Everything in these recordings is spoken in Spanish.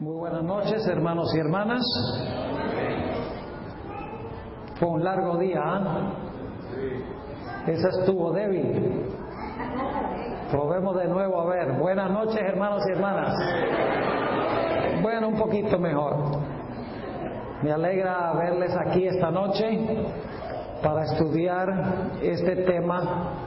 Muy buenas noches, hermanos y hermanas. Fue un largo día, Esa estuvo débil. Probemos de nuevo a ver. Buenas noches, hermanos y hermanas. Bueno, un poquito mejor. Me alegra verles aquí esta noche para estudiar este tema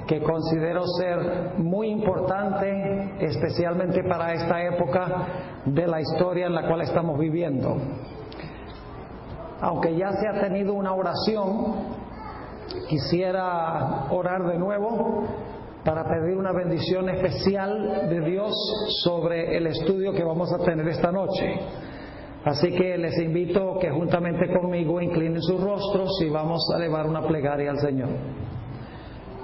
que considero ser muy importante, especialmente para esta época de la historia en la cual estamos viviendo. Aunque ya se ha tenido una oración, quisiera orar de nuevo para pedir una bendición especial de Dios sobre el estudio que vamos a tener esta noche. Así que les invito que juntamente conmigo inclinen sus rostros y vamos a elevar una plegaria al Señor.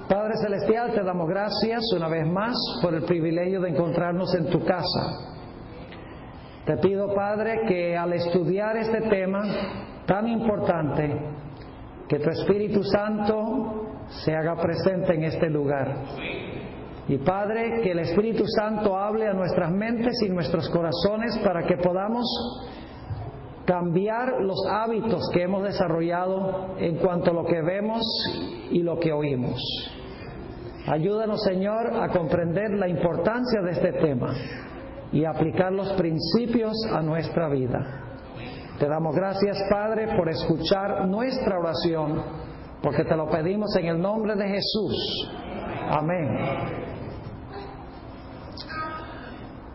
Padre Celestial, te damos gracias una vez más por el privilegio de encontrarnos en tu casa. Te pido, Padre, que al estudiar este tema tan importante, que tu Espíritu Santo se haga presente en este lugar. Y Padre, que el Espíritu Santo hable a nuestras mentes y nuestros corazones para que podamos cambiar los hábitos que hemos desarrollado en cuanto a lo que vemos y lo que oímos. Ayúdanos, Señor, a comprender la importancia de este tema y aplicar los principios a nuestra vida. Te damos gracias, Padre, por escuchar nuestra oración, porque te lo pedimos en el nombre de Jesús. Amén.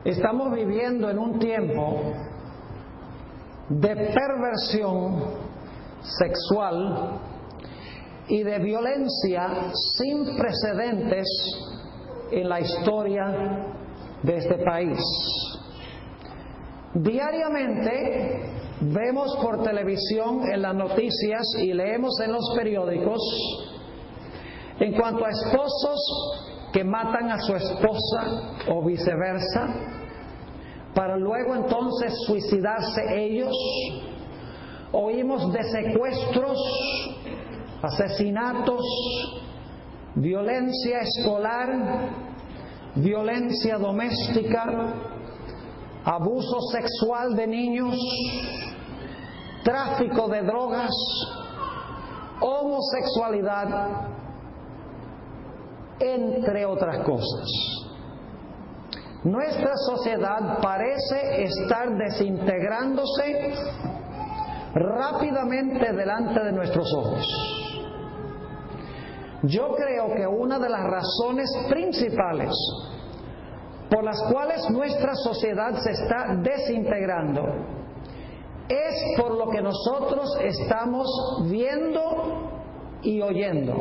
Estamos viviendo en un tiempo de perversión sexual y de violencia sin precedentes en la historia de este país. Diariamente vemos por televisión, en las noticias y leemos en los periódicos en cuanto a esposos que matan a su esposa o viceversa, para luego entonces suicidarse ellos. Oímos de secuestros, asesinatos, violencia escolar, violencia doméstica, abuso sexual de niños, tráfico de drogas, homosexualidad, entre otras cosas. Nuestra sociedad parece estar desintegrándose rápidamente delante de nuestros ojos. Yo creo que una de las razones principales por las cuales nuestra sociedad se está desintegrando es por lo que nosotros estamos viendo y oyendo.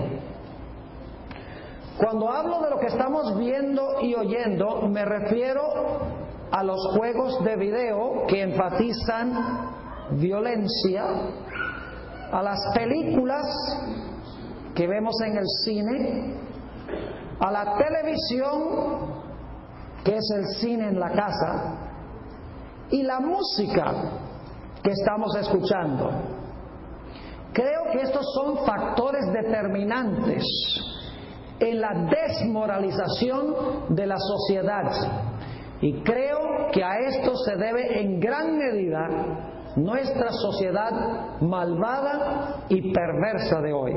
Cuando hablo de lo que estamos viendo y oyendo, me refiero a los juegos de video que enfatizan violencia, a las películas que vemos en el cine, a la televisión, que es el cine en la casa, y la música que estamos escuchando. Creo que estos son factores determinantes en la desmoralización de la sociedad, y creo que a esto se debe en gran medida nuestra sociedad malvada y perversa de hoy.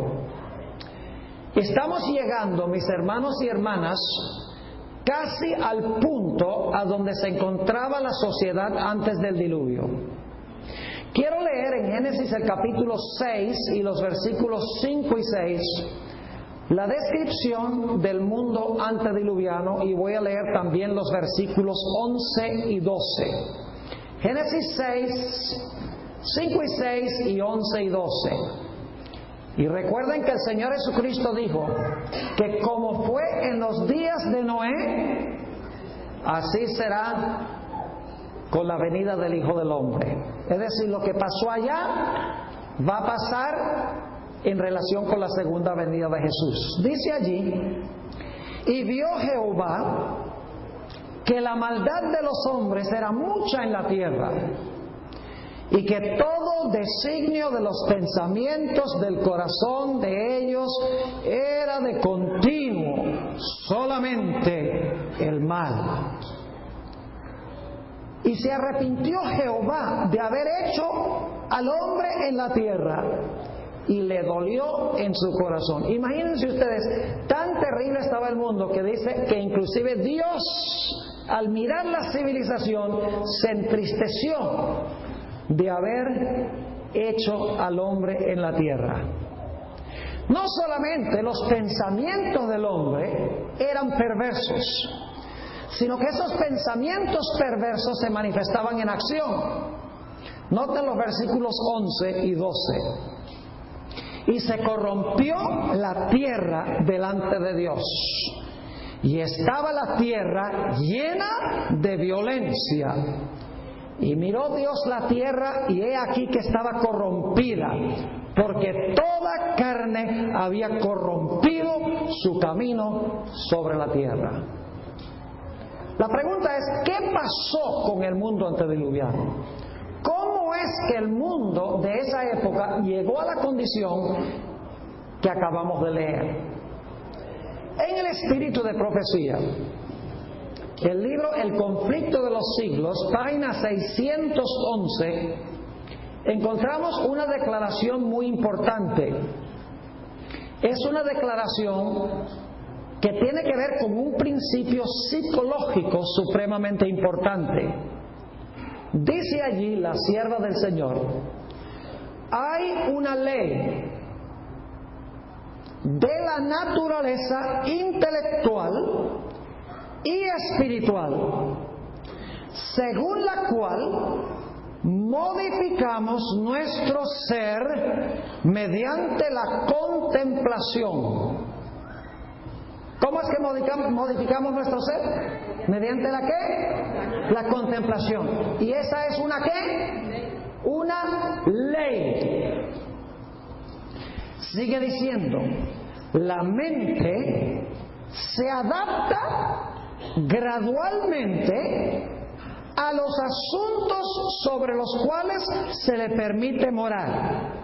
Estamos llegando, mis hermanos y hermanas, casi al punto a donde se encontraba la sociedad antes del diluvio. Quiero leer en Génesis el capítulo 6 y los versículos 5 y 6 la descripción del mundo antediluviano, y voy a leer también los versículos 11 y 12. Génesis 6, 5 y 6 y 11 y 12. Y recuerden que el Señor Jesucristo dijo que como fue en los días de Noé, así será con la venida del Hijo del Hombre. Es decir, lo que pasó allá va a pasar en relación con la segunda venida de Jesús. Dice allí: y vio Jehová que la maldad de los hombres era mucha en la tierra, y que todo designio de los pensamientos del corazón de ellos era de continuo solamente el mal. Y se arrepintió Jehová de haber hecho al hombre en la tierra, y le dolió en su corazón. Imagínense ustedes, tan terrible estaba el mundo que dice que inclusive Dios, al mirar la civilización, se entristeció de haber hecho al hombre en la tierra. No solamente los pensamientos del hombre eran perversos, sino que esos pensamientos perversos se manifestaban en acción. Noten los versículos 11 y 12. Y se corrompió la tierra delante de Dios, y estaba la tierra llena de violencia. Y miró Dios la tierra, y he aquí que estaba corrompida, porque toda carne había corrompido su camino sobre la tierra. La pregunta es, ¿qué pasó con el mundo antediluviano? ¿Cómo es que el mundo de esa época llegó a la condición que acabamos de leer? En el espíritu de profecía, el libro El conflicto de los siglos, página 611, encontramos una declaración muy importante. Es una declaración que tiene que ver con un principio psicológico supremamente importante. Dice allí la sierva del Señor: hay una ley de la naturaleza intelectual y espiritual, según la cual modificamos nuestro ser mediante la contemplación. ¿Cómo es que modificamos nuestro ser? ¿Mediante la qué? La contemplación. ¿Y esa es una qué? Una ley. Sigue diciendo, la mente se adapta gradualmente a los asuntos sobre los cuales se le permite morar.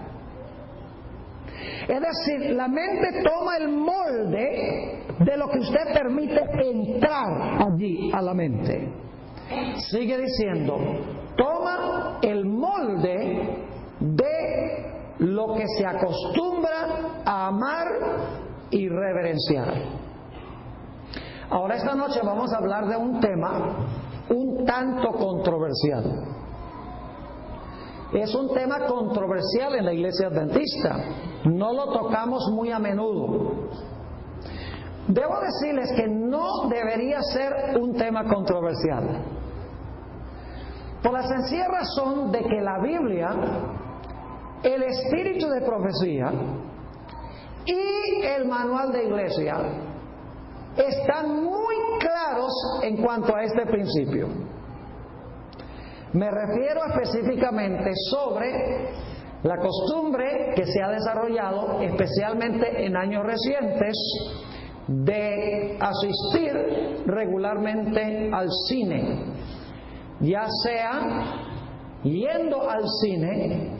Es decir, la mente toma el molde de lo que usted permite entrar allí a la mente. Sigue diciendo, toma el molde de lo que se acostumbra a amar y reverenciar. Ahora esta noche vamos a hablar de un tema un tanto controversial. Es un tema controversial en la Iglesia Adventista. No lo tocamos muy a menudo. Debo decirles que no debería ser un tema controversial, por la sencilla razón de que la Biblia, el espíritu de profecía y el manual de iglesia están muy claros en cuanto a este principio. Me refiero específicamente sobre la costumbre que se ha desarrollado, especialmente en años recientes, de asistir regularmente al cine, ya sea yendo al cine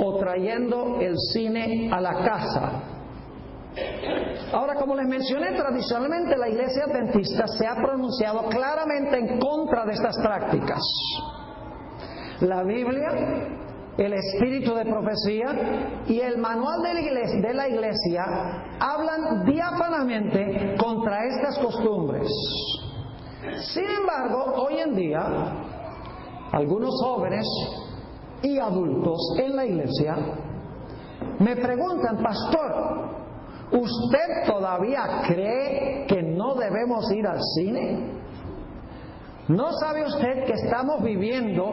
o trayendo el cine a la casa. Ahora, como les mencioné, tradicionalmente la Iglesia Adventista se ha pronunciado claramente en contra de estas prácticas. La Biblia, el espíritu de profecía y el manual de la iglesia hablan diáfanamente contra estas costumbres. Sin embargo, hoy en día, algunos jóvenes y adultos en la iglesia me preguntan: pastor, ¿usted todavía cree que no debemos ir al cine? ¿No sabe usted que estamos viviendo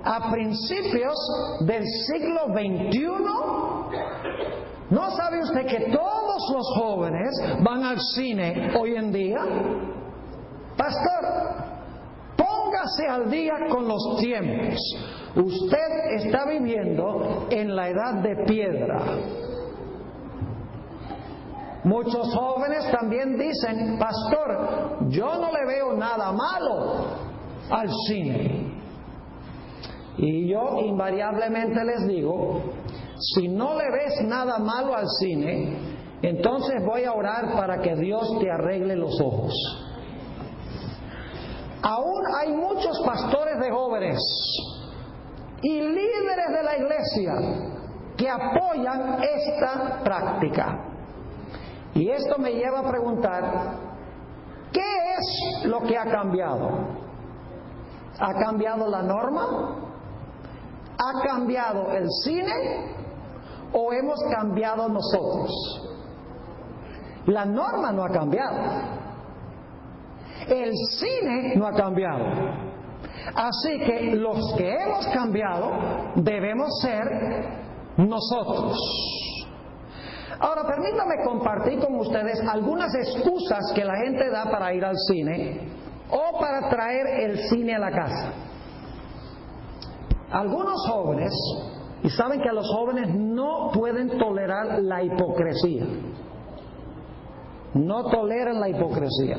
a principios del siglo XXI? ¿No sabe usted que todos los jóvenes van al cine hoy en día? Pastor, póngase al día con los tiempos. Usted está viviendo en la edad de piedra. Muchos jóvenes también dicen: pastor, yo no le veo nada malo al cine. Y yo invariablemente les digo: si no le ves nada malo al cine, entonces voy a orar para que Dios te arregle los ojos. Aún hay muchos pastores de pastores y líderes de la iglesia que apoyan esta práctica. Y esto me lleva a preguntar, ¿qué es lo que ha cambiado? ¿Ha cambiado la norma? ¿Ha cambiado el cine? ¿O hemos cambiado nosotros? La norma no ha cambiado. El cine no ha cambiado. Así que los que hemos cambiado debemos ser nosotros. Ahora, permítame compartir con ustedes algunas excusas que la gente da para ir al cine o para traer el cine a la casa. Algunos jóvenes, y saben que los jóvenes no pueden tolerar la hipocresía. No toleran la hipocresía.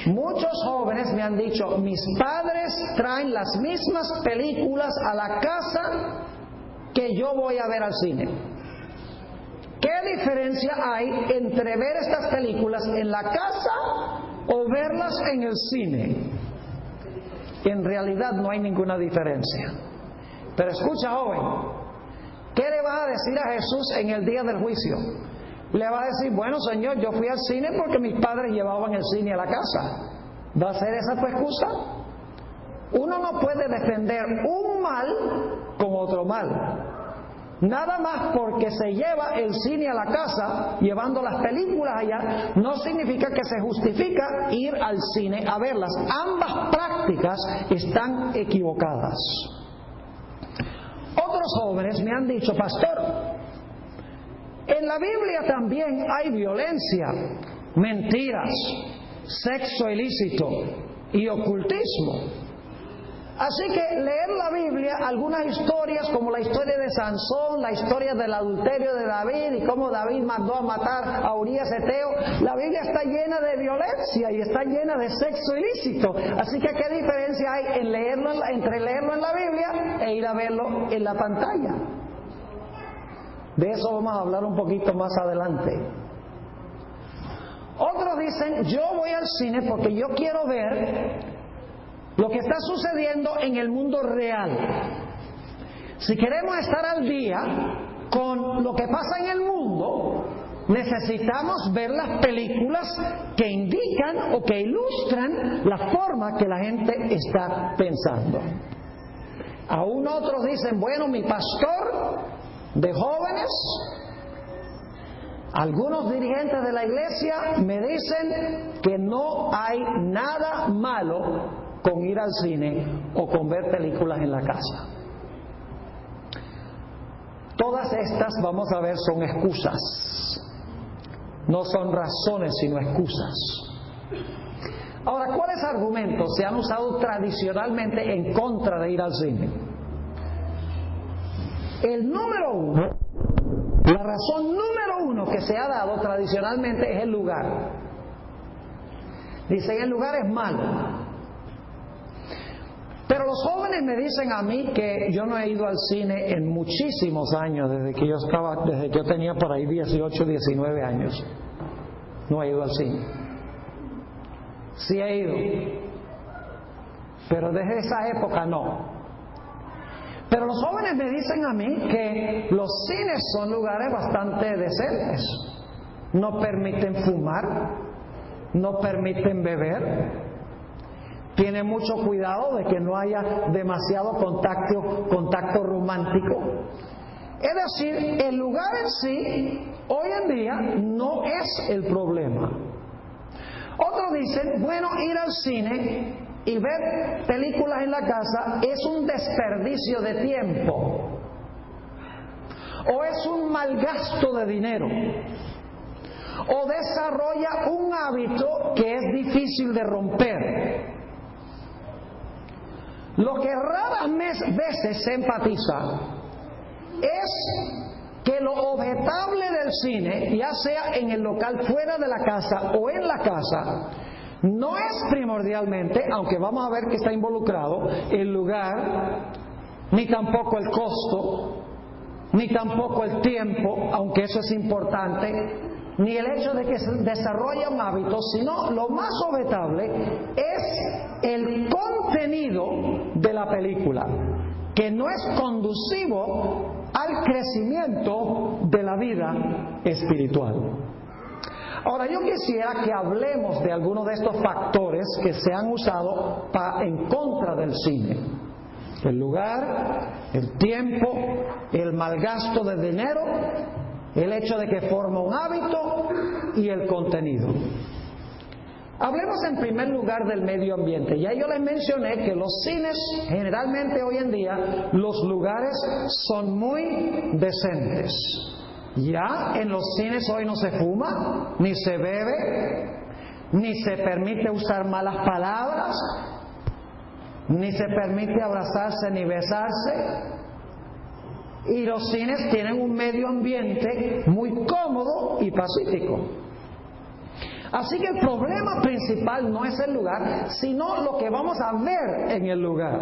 Muchos jóvenes me han dicho, mis padres traen las mismas películas a la casa que yo voy a ver al cine. ¿Qué diferencia hay entre ver estas películas en la casa o verlas en el cine? En realidad no hay ninguna diferencia. Pero escucha, joven, ¿qué le vas a decir a Jesús en el día del juicio? Le va a decir, bueno, Señor, yo fui al cine porque mis padres llevaban el cine a la casa. ¿Va a ser esa tu excusa? Uno no puede defender un mal con otro mal. Nada más porque se lleva el cine a la casa, llevando las películas allá, no significa que se justifica ir al cine a verlas. Ambas prácticas están equivocadas. Otros jóvenes me han dicho, pastor, en la Biblia también hay violencia, mentiras, sexo ilícito y ocultismo. Así que leer la Biblia, algunas historias como la historia de Sansón, la historia del adulterio de David y cómo David mandó a matar a Urías Eteo, la Biblia está llena de violencia y está llena de sexo ilícito. Así que ¿qué diferencia hay entre leerlo en la Biblia e ir a verlo en la pantalla? De eso vamos a hablar un poquito más adelante. Otros dicen, yo voy al cine porque yo quiero ver lo que está sucediendo en el mundo real. Si queremos estar al día con lo que pasa en el mundo, necesitamos ver las películas que indican o que ilustran la forma que la gente está pensando. Aún otros dicen, bueno, mi pastor de jóvenes, algunos dirigentes de la iglesia me dicen que no hay nada malo con ir al cine o con ver películas en la casa. Todas estas, vamos a ver, son excusas. No son razones, sino excusas. Ahora, ¿cuáles argumentos se han usado tradicionalmente en contra de ir al cine? El número uno, la razón número uno que se ha dado tradicionalmente es el lugar. Dicen, el lugar es malo. Pero los jóvenes me dicen a mí que yo no he ido al cine en muchísimos años, desde que yo tenía por ahí 18, 19 años. No he ido al cine. Sí he ido, pero desde esa época no. Pero los jóvenes me dicen a mí que los cines son lugares bastante decentes. No permiten fumar, no permiten beber. Tiene mucho cuidado de que no haya demasiado contacto romántico. Es decir, el lugar en sí, hoy en día, no es el problema. Otros dicen, bueno, ir al cine y ver películas en la casa es un desperdicio de tiempo. O es un mal gasto de dinero. O desarrolla un hábito que es difícil de romper. Lo que raras veces se enfatiza es que lo objetable del cine, ya sea en el local fuera de la casa o en la casa, no es primordialmente, aunque vamos a ver que está involucrado, el lugar, ni tampoco el costo, ni tampoco el tiempo, aunque eso es importante, ni el hecho de que se desarrolla un hábito, sino lo más objetable es el contenido de la película, que no es conducivo al crecimiento de la vida espiritual. Ahora, yo quisiera que hablemos de algunos de estos factores que se han usado en contra del cine. El lugar, el tiempo, el malgasto de dinero, el hecho de que forma un hábito y el contenido. Hablemos en primer lugar del medio ambiente. Ya yo les mencioné que los cines, generalmente hoy en día, los lugares son muy decentes. Ya en los cines hoy no se fuma, ni se bebe, ni se permite usar malas palabras, ni se permite abrazarse ni besarse. Y los cines tienen un medio ambiente muy cómodo y pacífico. Así que el problema principal no es el lugar, sino lo que vamos a ver en el lugar.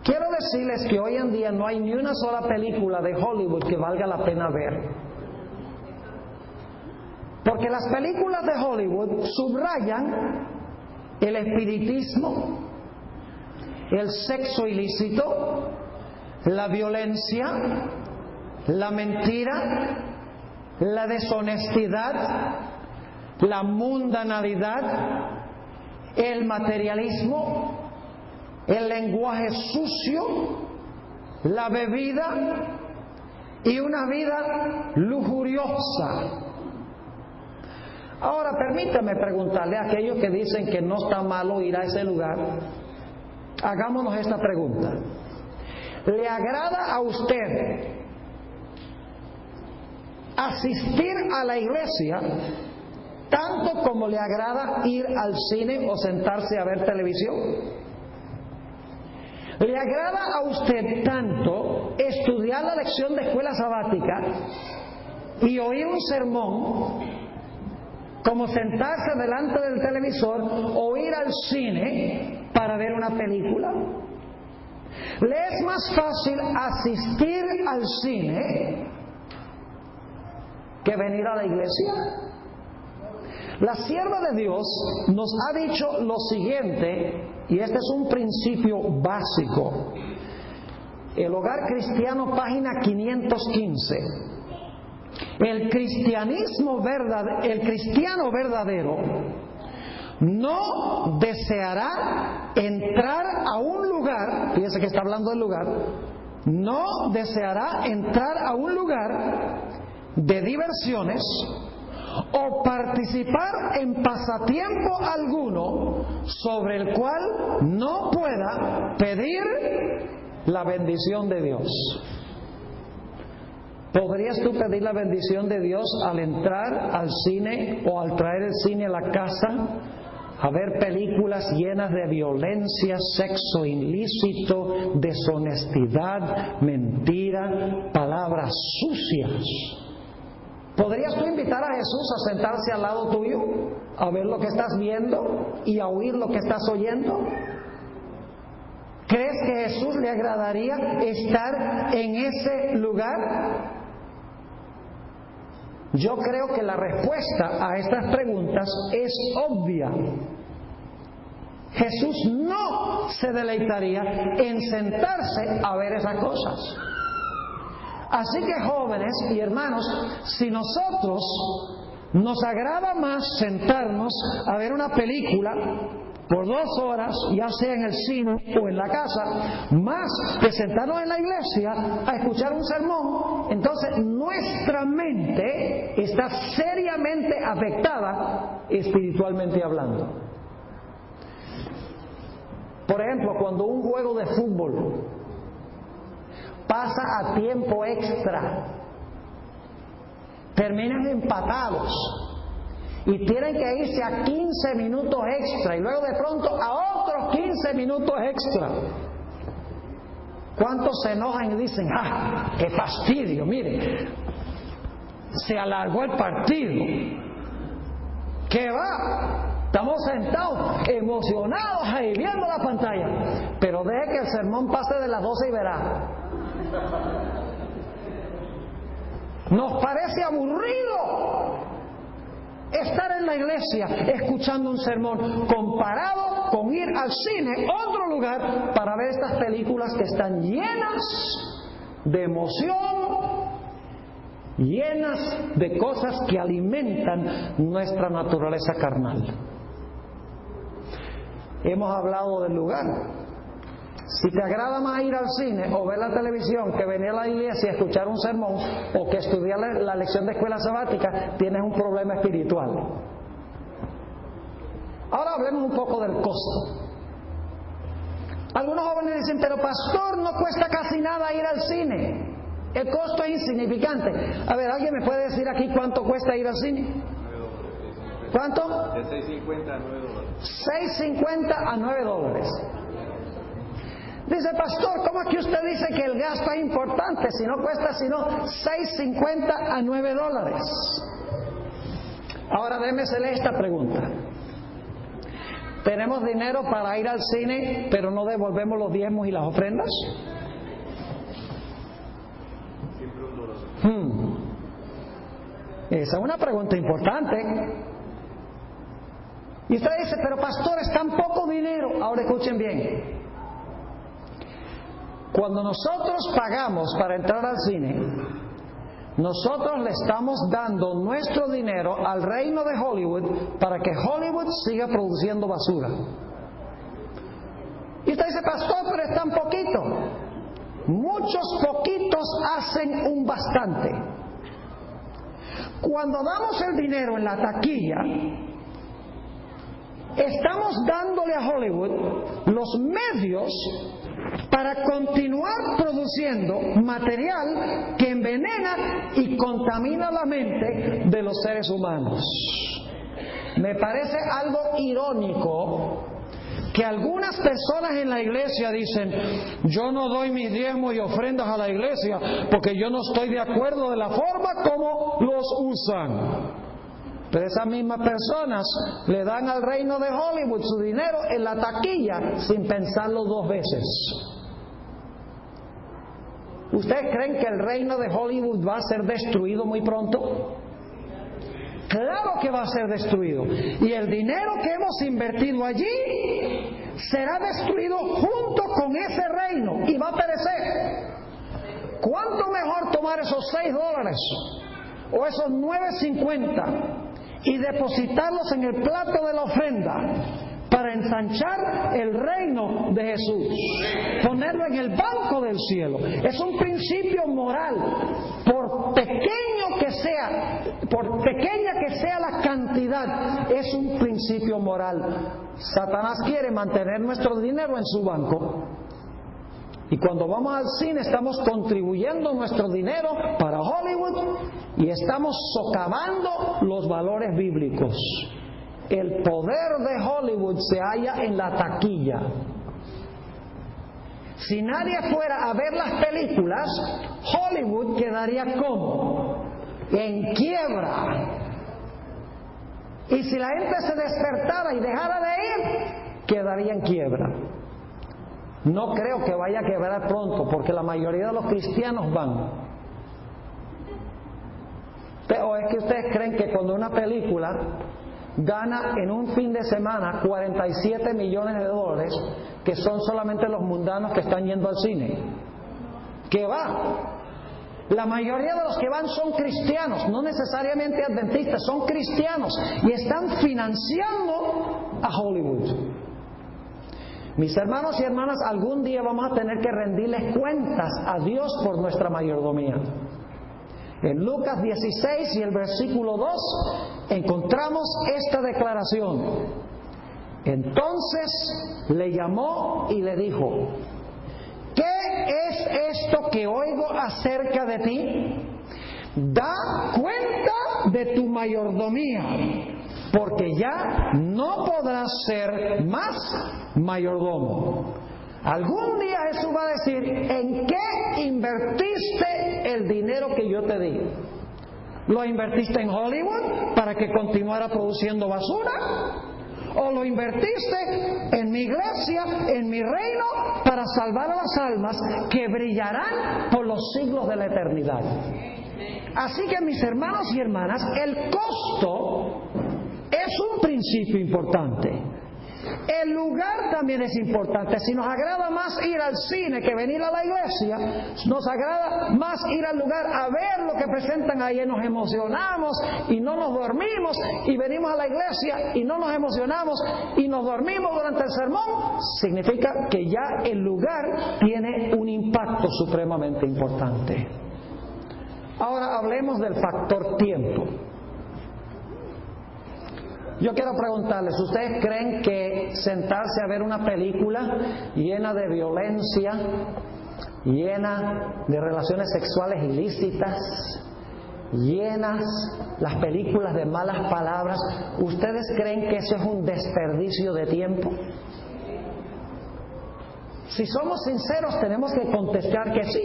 Quiero decirles que hoy en día no hay ni una sola película de Hollywood que valga la pena ver. Porque las películas de Hollywood subrayan el espiritismo, el sexo ilícito, la violencia, la mentira, la deshonestidad, la mundanalidad, el materialismo, el lenguaje sucio, la bebida y una vida lujuriosa. Ahora, permítame preguntarle a aquellos que dicen que no está malo ir a ese lugar, hagámonos esta pregunta. ¿Le agrada a usted asistir a la iglesia tanto como le agrada ir al cine o sentarse a ver televisión? ¿Le agrada a usted tanto estudiar la lección de escuela sabática y oír un sermón como sentarse delante del televisor o ir al cine para ver una película? ¿Le es más fácil asistir al cine que venir a la iglesia? La sierva de Dios nos ha dicho lo siguiente, y este es un principio básico. El Hogar Cristiano, página 515. El cristiano verdadero no deseará entrar a un lugar, fíjese que está hablando del lugar, no deseará entrar a un lugar de diversiones o participar en pasatiempo alguno sobre el cual no pueda pedir la bendición de Dios. ¿Podrías tú pedir la bendición de Dios al entrar al cine o al traer el cine a la casa a ver películas llenas de violencia, sexo ilícito, deshonestidad, mentira, palabras sucias? ¿Podrías tú invitar a Jesús a sentarse al lado tuyo, a ver lo que estás viendo y a oír lo que estás oyendo? ¿Crees que a Jesús le agradaría estar en ese lugar? Yo creo que la respuesta a estas preguntas es obvia. Jesús no se deleitaría en sentarse a ver esas cosas. Así que, jóvenes y hermanos, si nosotros nos agrada más sentarnos a ver una película por 2 horas, ya sea en el cine o en la casa, más que sentarnos en la iglesia a escuchar un sermón, entonces nuestra mente está seriamente afectada espiritualmente hablando. Por ejemplo, cuando un juego de fútbol pasa a tiempo extra, terminan empatados y tienen que irse a 15 minutos extra y luego de pronto a otros 15 minutos extra. ¿Cuántos se enojan y dicen, ¡ah, qué fastidio! Mire, se alargó el partido. ¿Qué va? Estamos sentados, emocionados ahí, viendo la pantalla. Pero deje que el sermón pase de las 12 y verá. Nos parece aburrido estar en la iglesia escuchando un sermón comparado con ir al cine, otro lugar, para ver estas películas que están llenas de emoción, llenas de cosas que alimentan nuestra naturaleza carnal. Hemos hablado del lugar. Si te agrada más ir al cine o ver la televisión que venir a la iglesia y escuchar un sermón o que estudiar la lección de escuela sabática, tienes un problema espiritual. Ahora hablemos un poco del costo. Algunos jóvenes dicen, pero pastor, no cuesta casi nada ir al cine. El costo es insignificante. A ver, ¿alguien me puede decir aquí cuánto cuesta ir al cine? ¿Cuánto? De $6.50 a $9. $6.50 a $9. Dice, pastor, ¿cómo es que usted dice que el gasto es importante si no cuesta sino $6.50 a $9? Ahora déjeme hacerle esta pregunta. ¿Tenemos dinero para ir al cine pero no devolvemos los diezmos y las ofrendas? Esa es una pregunta importante. Y usted dice, pero pastor, es tan poco dinero. Ahora escuchen bien. Cuando nosotros pagamos para entrar al cine, nosotros le estamos dando nuestro dinero al reino de Hollywood para que Hollywood siga produciendo basura. Y usted dice, pastor, pero es tan poquito. Muchos poquitos hacen un bastante. Cuando damos el dinero en la taquilla, estamos dándole a Hollywood los medios para continuar produciendo material que envenena y contamina la mente de los seres humanos. Me parece algo irónico que algunas personas en la iglesia dicen, yo no doy mis diezmos y ofrendas a la iglesia porque yo no estoy de acuerdo de la forma como los usan. Pero esas mismas personas le dan al reino de Hollywood su dinero en la taquilla sin pensarlo dos veces. ¿Ustedes creen que el reino de Hollywood va a ser destruido muy pronto? Claro que va a ser destruido. Y el dinero que hemos invertido allí será destruido junto con ese reino y va a perecer. ¿Cuánto mejor tomar esos $6 o esos $9.50 y depositarlos en el plato de la ofrenda para ensanchar el reino de Jesús, ponerlo en el banco del cielo? Es un principio moral. Por pequeña que sea la cantidad, es un principio moral. Satanás quiere mantener nuestro dinero en su banco. Y cuando vamos al cine estamos contribuyendo nuestro dinero para Hollywood y estamos socavando los valores bíblicos. El poder de Hollywood se halla en la taquilla. Si nadie fuera a ver las películas, Hollywood quedaría como en quiebra. Y si la gente se despertara y dejara de ir, quedaría en quiebra. No creo que vaya a quebrar pronto, porque la mayoría de los cristianos van. ¿O es que ustedes creen que cuando una película gana en un fin de semana $47 millones, que son solamente los mundanos que están yendo al cine? ¿Qué va? La mayoría de los que van son cristianos, no necesariamente adventistas, son cristianos y están financiando a Hollywood. Mis hermanos y hermanas, algún día vamos a tener que rendirles cuentas a Dios por nuestra mayordomía. En Lucas 16 y el versículo 2 encontramos esta declaración. Entonces le llamó y le dijo, ¿qué es esto que oigo acerca de ti? Da cuenta de tu mayordomía, porque ya no podrás ser más mayordomo. Algún día Jesús va a decir, ¿en qué invertiste el dinero que yo te di? ¿Lo invertiste en Hollywood para que continuara produciendo basura? ¿O lo invertiste en mi iglesia, en mi reino, para salvar a las almas que brillarán por los siglos de la eternidad? Así que, mis hermanos y hermanas, el costo es un principio importante. El lugar también es importante. Si nos agrada más ir al cine que venir a la iglesia, nos agrada más ir al lugar a ver lo que presentan ahí, y nos emocionamos y no nos dormimos, y venimos a la iglesia y no nos emocionamos y nos dormimos durante el sermón, significa que ya el lugar tiene un impacto supremamente importante. Ahora hablemos del factor tiempo. Yo quiero preguntarles, ¿ustedes creen que sentarse a ver una película llena de violencia, llena de relaciones sexuales ilícitas, llenas las películas de malas palabras, ¿ustedes creen que eso es un desperdicio de tiempo? Si somos sinceros, tenemos que contestar que sí.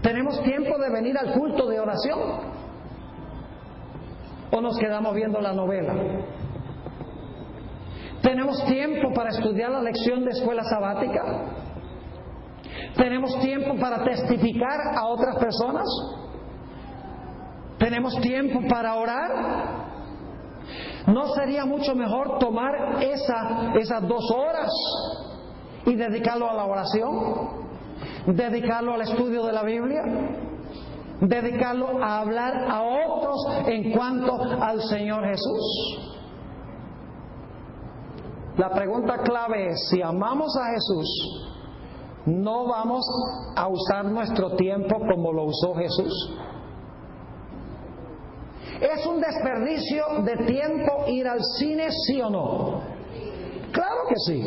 ¿Tenemos tiempo de venir al culto de oración? ¿O nos quedamos viendo la novela? ¿Tenemos tiempo para estudiar la lección de escuela sabática? ¿Tenemos tiempo para testificar a otras personas? ¿Tenemos tiempo para orar? ¿No sería mucho mejor tomar esas 2 horas y dedicarlo a la oración? ¿Dedicarlo al estudio de la Biblia? ¿Dedicarlo a hablar a otros en cuanto al Señor Jesús? La pregunta clave es, si amamos a Jesús, ¿no vamos a usar nuestro tiempo como lo usó Jesús? ¿Es un desperdicio de tiempo ir al cine, sí o no? Claro que sí.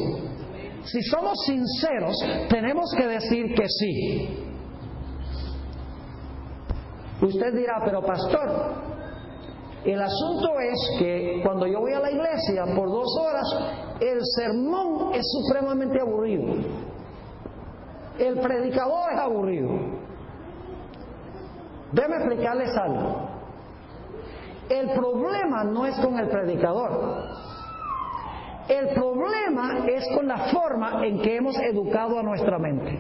Si somos sinceros, tenemos que decir que sí. Usted dirá, pero pastor, el asunto es que cuando yo voy a la iglesia por 2 horas, el sermón es supremamente aburrido. El predicador es aburrido. Déjeme explicarles algo. El problema no es con el predicador. El problema es con la forma en que hemos educado a nuestra mente.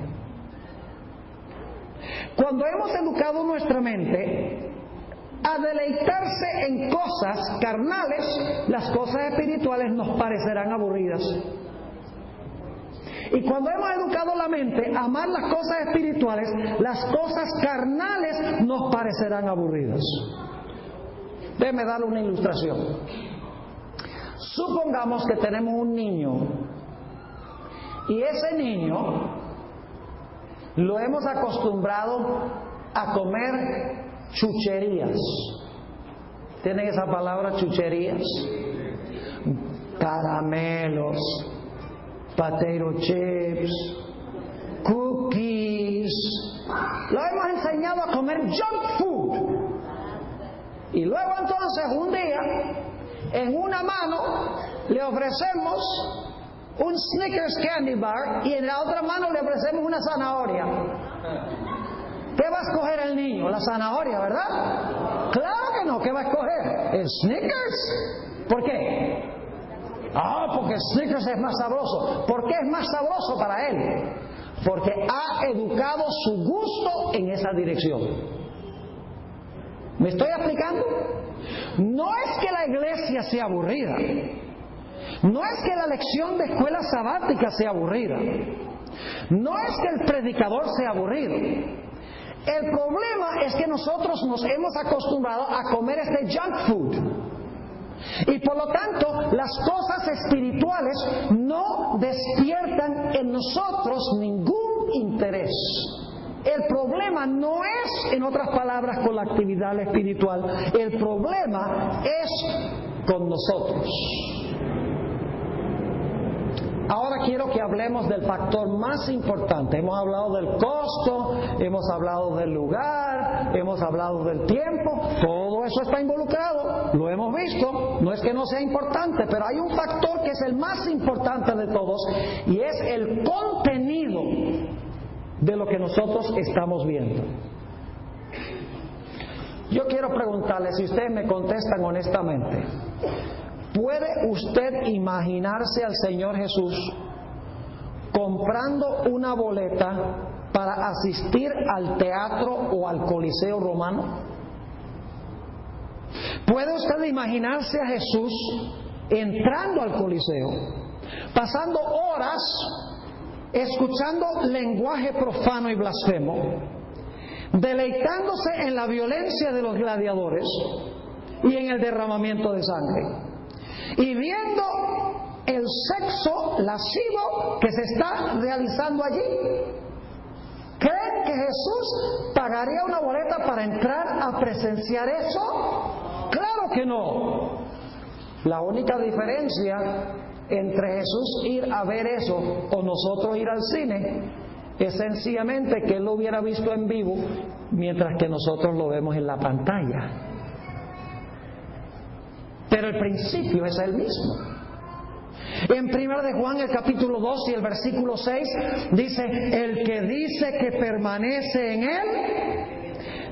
Cuando hemos educado nuestra mente a deleitarse en cosas carnales, las cosas espirituales nos parecerán aburridas. Y cuando hemos educado la mente a amar las cosas espirituales, las cosas carnales nos parecerán aburridas. Déjeme darle una ilustración. Supongamos que tenemos un niño y ese niño lo hemos acostumbrado a comer chucherías. ¿Tienen esa palabra, chucherías? Caramelos, potato chips, cookies. Lo hemos enseñado a comer junk food. Y luego entonces un día, en una mano le ofrecemos un Snickers Candy Bar y en la otra mano le ofrecemos una zanahoria. ¿Qué va a escoger el niño? La zanahoria, ¿verdad? Claro que no. ¿Qué va a escoger? ¿El Snickers? ¿Por qué? Porque el Snickers es más sabroso. ¿Por qué es más sabroso para él? Porque ha educado su gusto en esa dirección. ¿Me estoy explicando? No es que la iglesia sea aburrida. No es que la lección de escuela sabática sea aburrida. No es que el predicador sea aburrido. El problema es que nosotros nos hemos acostumbrado a comer este junk food. Y por lo tanto, las cosas espirituales no despiertan en nosotros ningún interés. El problema no es, en otras palabras, con la actividad espiritual. El problema es con nosotros. Ahora quiero que hablemos del factor más importante. Hemos hablado del costo, hemos hablado del lugar, hemos hablado del tiempo. Todo eso está involucrado, lo hemos visto. No es que no sea importante, pero hay un factor que es el más importante de todos y es el contenido de lo que nosotros estamos viendo. Yo quiero preguntarle, si ustedes me contestan honestamente, ¿puede usted imaginarse al Señor Jesús comprando una boleta para asistir al teatro o al Coliseo romano? ¿Puede usted imaginarse a Jesús entrando al Coliseo, pasando horas escuchando lenguaje profano y blasfemo, deleitándose en la violencia de los gladiadores y en el derramamiento de sangre, y viendo el sexo lascivo que se está realizando allí? ¿Creen que Jesús pagaría una boleta para entrar a presenciar eso? ¡Claro que no! La única diferencia entre Jesús ir a ver eso o nosotros ir al cine es sencillamente que Él lo hubiera visto en vivo, mientras que nosotros lo vemos en la pantalla. Pero el principio es el mismo. En 1 de Juan, el capítulo 2 y el versículo 6, dice: el que dice que permanece en Él,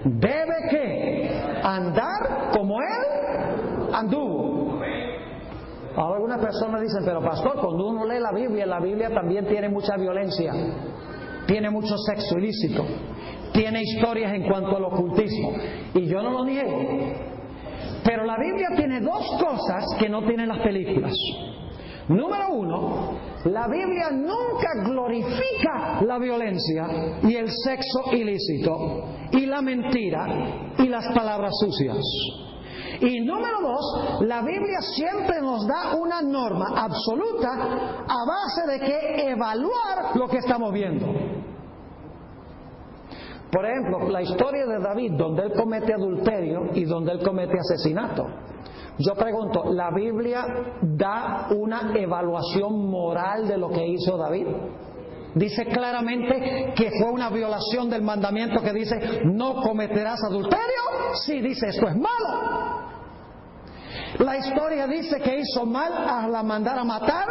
debe que andar como Él anduvo. Ahora algunas personas dicen: pero pastor, cuando uno lee la Biblia también tiene mucha violencia, tiene mucho sexo ilícito, tiene historias en cuanto al ocultismo. Y yo no lo niego, pero la Biblia tiene dos cosas que no tienen las películas. Número uno, la Biblia nunca glorifica la violencia y el sexo ilícito y la mentira y las palabras sucias. Y número dos, la Biblia siempre nos da una norma absoluta a base de que evaluar lo que estamos viendo. Por ejemplo, la historia de David, donde él comete adulterio y donde él comete asesinato. Yo pregunto, ¿la Biblia da una evaluación moral de lo que hizo David? Dice claramente que fue una violación del mandamiento que dice: no cometerás adulterio. Sí, dice, esto es malo. La historia dice que hizo mal al mandar a matar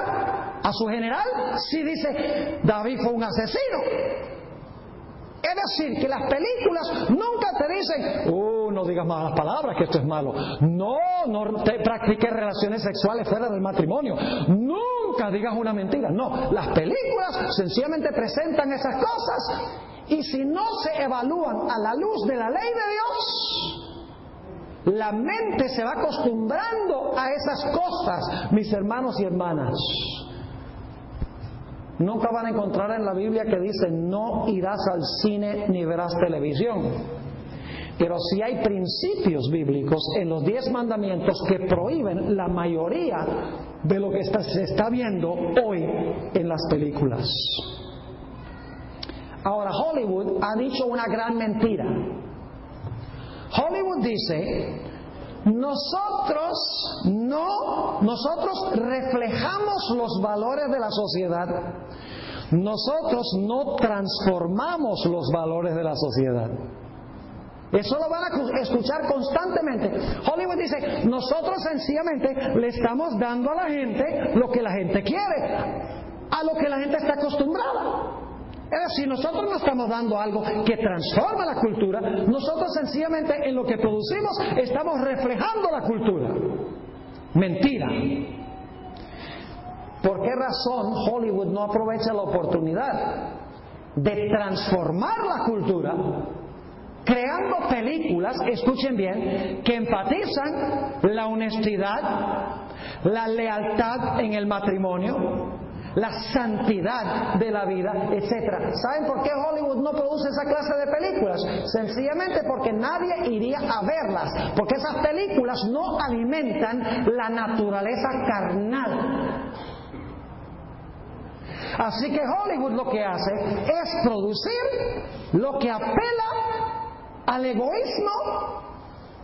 a su general. Sí, dice, David fue un asesino. Es decir, que las películas nunca te dicen: no digas malas palabras, que esto es malo. No te practiques relaciones sexuales fuera del matrimonio. Nunca digas una mentira. No, las películas sencillamente presentan esas cosas, y si no se evalúan a la luz de la ley de Dios, la mente se va acostumbrando a esas cosas, mis hermanos y hermanas. Nunca van a encontrar en la Biblia que dice: no irás al cine ni verás televisión. Pero sí hay principios bíblicos en los 10 mandamientos que prohíben la mayoría de lo que se está viendo hoy en las películas. Ahora, Hollywood ha dicho una gran mentira. Hollywood dice: nosotros reflejamos los valores de la sociedad. Nosotros no transformamos los valores de la sociedad. Eso lo van a escuchar constantemente. Hollywood dice: nosotros sencillamente le estamos dando a la gente lo que la gente quiere, a lo que la gente está acostumbrada. Es decir, nosotros no estamos dando algo que transforma la cultura. Nosotros sencillamente en lo que producimos estamos reflejando la cultura. Mentira. ¿Por qué razón Hollywood no aprovecha la oportunidad de transformar la cultura, creando películas, escuchen bien, que enfatizan la honestidad, la lealtad en el matrimonio, la santidad de la vida, etcétera? ¿Saben por qué Hollywood no produce esa clase de películas? Sencillamente porque nadie iría a verlas, porque esas películas no alimentan la naturaleza carnal. Así que Hollywood lo que hace es producir lo que apela al egoísmo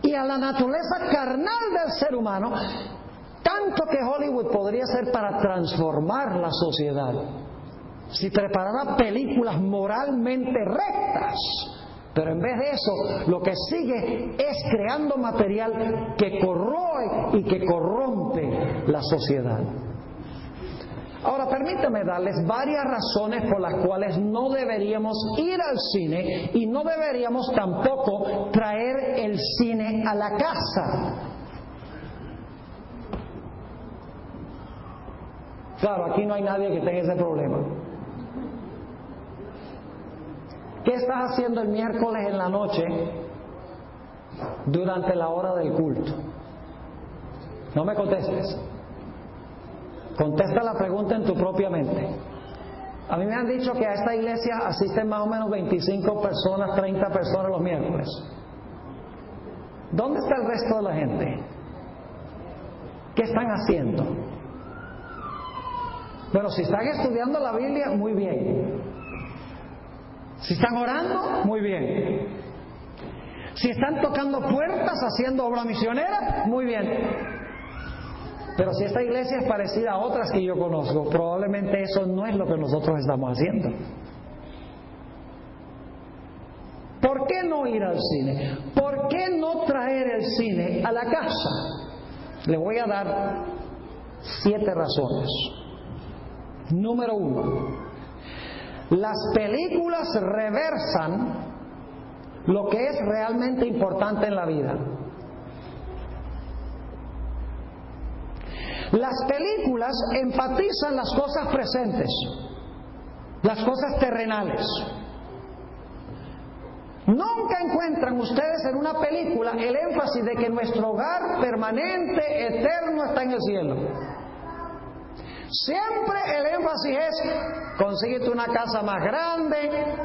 y a la naturaleza carnal del ser humano, tanto que Hollywood podría ser para transformar la sociedad si preparara películas moralmente rectas. Pero en vez de eso, lo que sigue es creando material que corroe y que corrompe la sociedad. Ahora, permítame darles varias razones por las cuales no deberíamos ir al cine y no deberíamos tampoco traer el cine a la casa. Claro, aquí no hay nadie que tenga ese problema. ¿qué estás haciendo el miércoles en la noche durante la hora del culto? No me contestes. Contesta la pregunta en tu propia mente. A mí me han dicho que a esta iglesia asisten más o menos 25 personas, 30 personas los miércoles. ¿Dónde está el resto de la gente? ¿Qué están haciendo? Bueno, si están estudiando la Biblia, muy bien. Si están orando, muy bien. Si están tocando puertas, haciendo obra misionera, muy bien. Pero si esta iglesia es parecida a otras que yo conozco, probablemente eso no es lo que nosotros estamos haciendo. ¿Por qué no ir al cine? ¿Por qué no traer el cine a la casa? Le voy a dar 7 razones. Número 1. Las películas reversan lo que es realmente importante en la vida. Las películas enfatizan las cosas presentes, las cosas terrenales. Nunca encuentran ustedes en una película el énfasis de que nuestro hogar permanente, eterno, está en el cielo. Siempre el énfasis es: consíguete una casa más grande,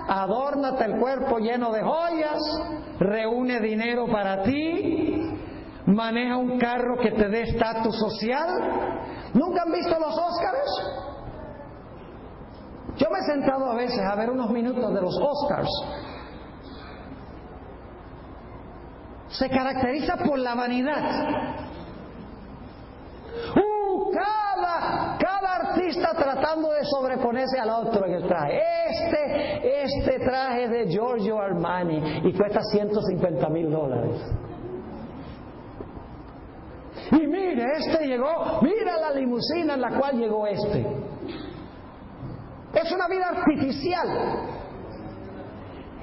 adórnate el cuerpo lleno de joyas, reúne dinero para ti, maneja un carro que te dé estatus social. ¿Nunca han visto los Óscars? Yo me he sentado a veces a ver unos minutos de los Óscars. Se caracteriza por la vanidad. Cada artista tratando de sobreponerse al otro en el traje. Este traje de Giorgio Armani y cuesta $150,000. Y mire, este llegó, mira la limusina en la cual llegó este. Es una vida artificial.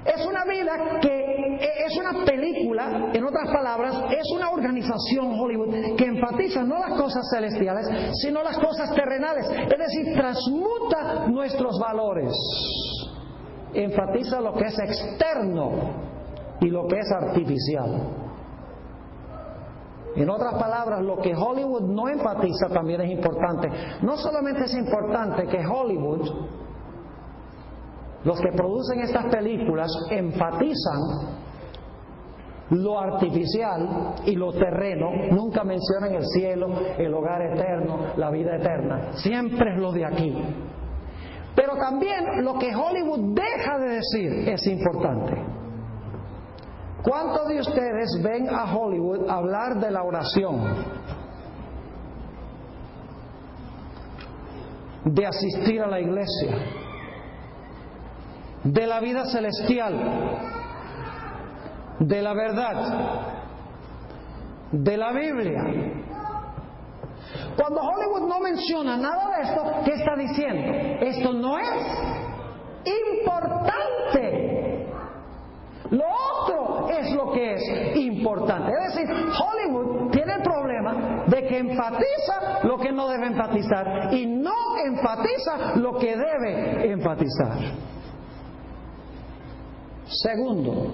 Es una vida que es una película, en otras palabras, es una organización Hollywood que enfatiza no las cosas celestiales, sino las cosas terrenales. Es decir, transmuta nuestros valores. Enfatiza lo que es externo y lo que es artificial. En otras palabras, lo que Hollywood no enfatiza también es importante. No solamente es importante que Hollywood, los que producen estas películas, enfatizan lo artificial y lo terreno, nunca mencionan el cielo, el hogar eterno, la vida eterna. Siempre es lo de aquí. Pero también lo que Hollywood deja de decir es importante. ¿Cuántos de ustedes ven a Hollywood hablar de la oración, de asistir a la iglesia, de la vida celestial, de la verdad, de la Biblia? Cuando Hollywood no menciona nada de esto, ¿qué está diciendo? Esto no es importante. Lo otro es lo que es importante. Es decir, Hollywood tiene el problema de que enfatiza lo que no debe enfatizar y no enfatiza lo que debe enfatizar. Segundo,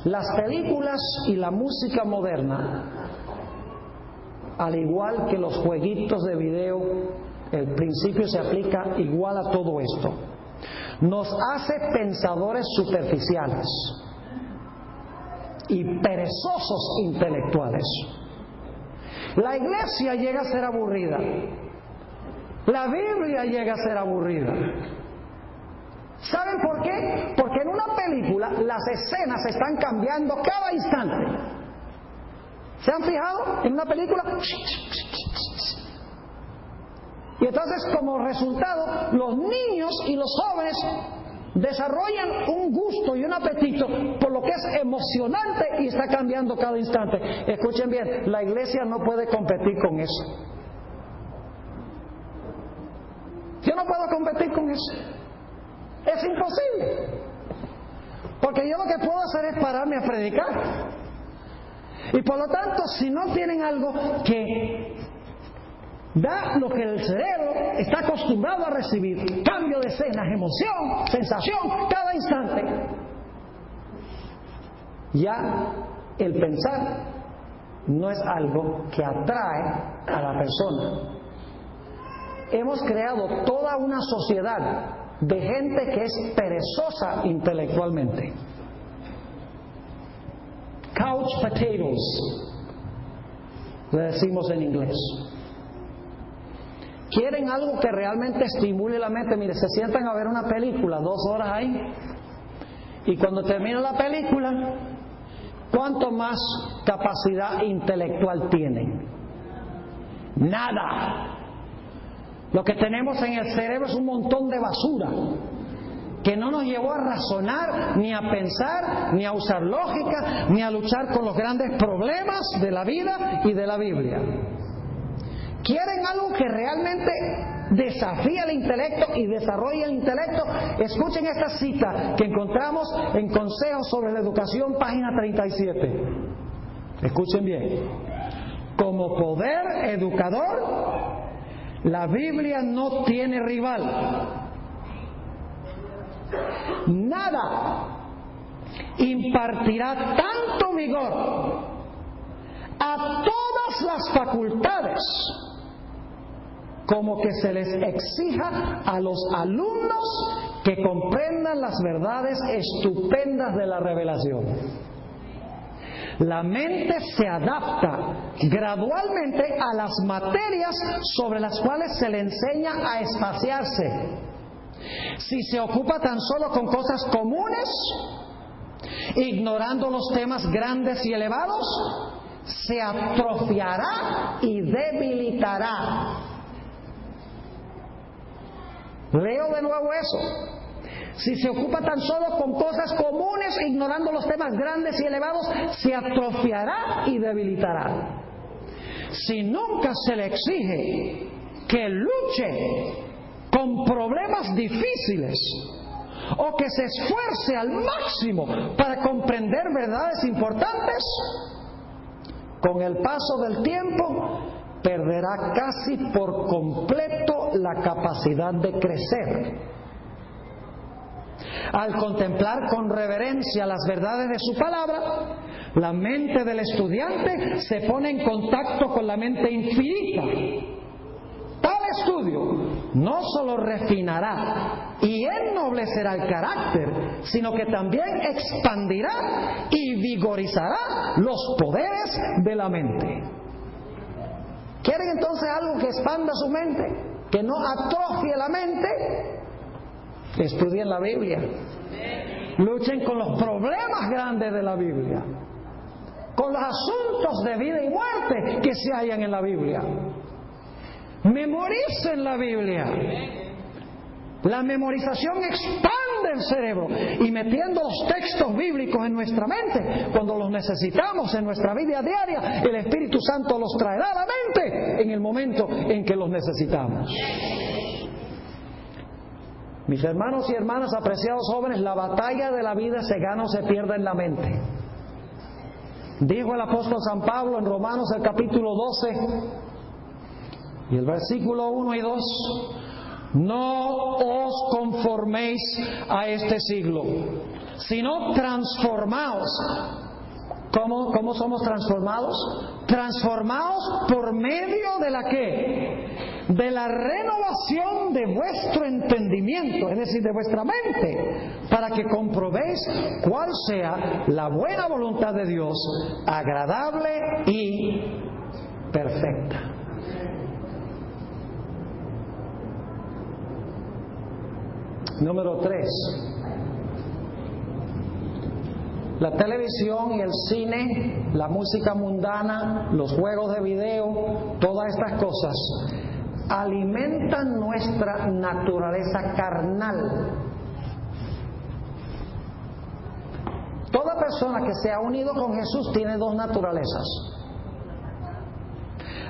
las películas y la música moderna, al igual que los jueguitos de video, el principio se aplica igual a todo esto. Nos hace pensadores superficiales y perezosos intelectuales. La iglesia llega a ser aburrida. La Biblia llega a ser aburrida. ¿Saben por qué? Porque en una película las escenas están cambiando cada instante. ¿Se han fijado? En una película. Y entonces, como resultado, los niños y los jóvenes desarrollan un gusto y un apetito por lo que es emocionante y está cambiando cada instante. Escuchen bien, la iglesia no puede competir con eso. Yo no puedo competir con eso. Es imposible. Porque yo lo que puedo hacer es pararme a predicar. Y por lo tanto, si no tienen algo que da lo que el cerebro está acostumbrado a recibir cambio de escenas, emoción, sensación, cada instante, ya el pensar no es algo que atrae a la persona. Hemos creado toda una sociedad de gente que es perezosa intelectualmente. Couch potatoes, le decimos en inglés. ¿Quieren algo que realmente estimule la mente? Mire, se sientan a ver una película, 2 horas ahí, y cuando termina la película, ¿cuánto más capacidad intelectual tienen? Nada. Lo que tenemos en el cerebro es un montón de basura que no nos llevó a razonar, ni a pensar, ni a usar lógica, ni a luchar con los grandes problemas de la vida y de la Biblia. ¿Quieren algo que realmente desafíe el intelecto y desarrolle el intelecto? Escuchen esta cita que encontramos en Consejos sobre la Educación, página 37. Escuchen bien. Como poder educador, la Biblia no tiene rival. Nada impartirá tanto vigor a todas las facultades como que se les exija a los alumnos que comprendan las verdades estupendas de la revelación. La mente se adapta gradualmente a las materias sobre las cuales se le enseña a espaciarse. Si se ocupa tan solo con cosas comunes, ignorando los temas grandes y elevados, se atrofiará y debilitará. Leo de nuevo eso. Si se ocupa tan solo con cosas comunes, ignorando los temas grandes y elevados, se atrofiará y debilitará. Si nunca se le exige que luche con problemas difíciles o que se esfuerce al máximo para comprender verdades importantes, con el paso del tiempo perderá casi por completo la capacidad de crecer. Al contemplar con reverencia las verdades de su palabra, la mente del estudiante se pone en contacto con la mente infinita. Tal estudio no solo refinará y ennoblecerá el carácter, sino que también expandirá y vigorizará los poderes de la mente. ¿Quieren entonces algo que expanda su mente, que no atrofie la mente? Estudien la Biblia. Luchen con los problemas grandes de la Biblia, con los asuntos de vida y muerte que se hallan en la Biblia. Memoricen la Biblia. La memorización expande el cerebro, y metiendo los textos bíblicos en nuestra mente, cuando los necesitamos en nuestra vida diaria, el Espíritu Santo los traerá a la mente en el momento en que los necesitamos. Mis hermanos y hermanas, apreciados jóvenes, la batalla de la vida se gana o se pierde en la mente. Dijo el apóstol San Pablo en Romanos el capítulo 12 y el versículo 1 y 2: no os conforméis a este siglo, sino transformaos. ¿Cómo somos transformados? Transformaos por medio de la ¿qué? De la renovación de vuestro entendimiento, es decir, de vuestra mente, para que comprobéis cuál sea la buena voluntad de Dios, agradable y perfecta. Número 3. La televisión y el cine, la música mundana, los juegos de video, todas estas cosas alimentan nuestra naturaleza carnal. Toda persona que se ha unido con Jesús tiene 2 naturalezas.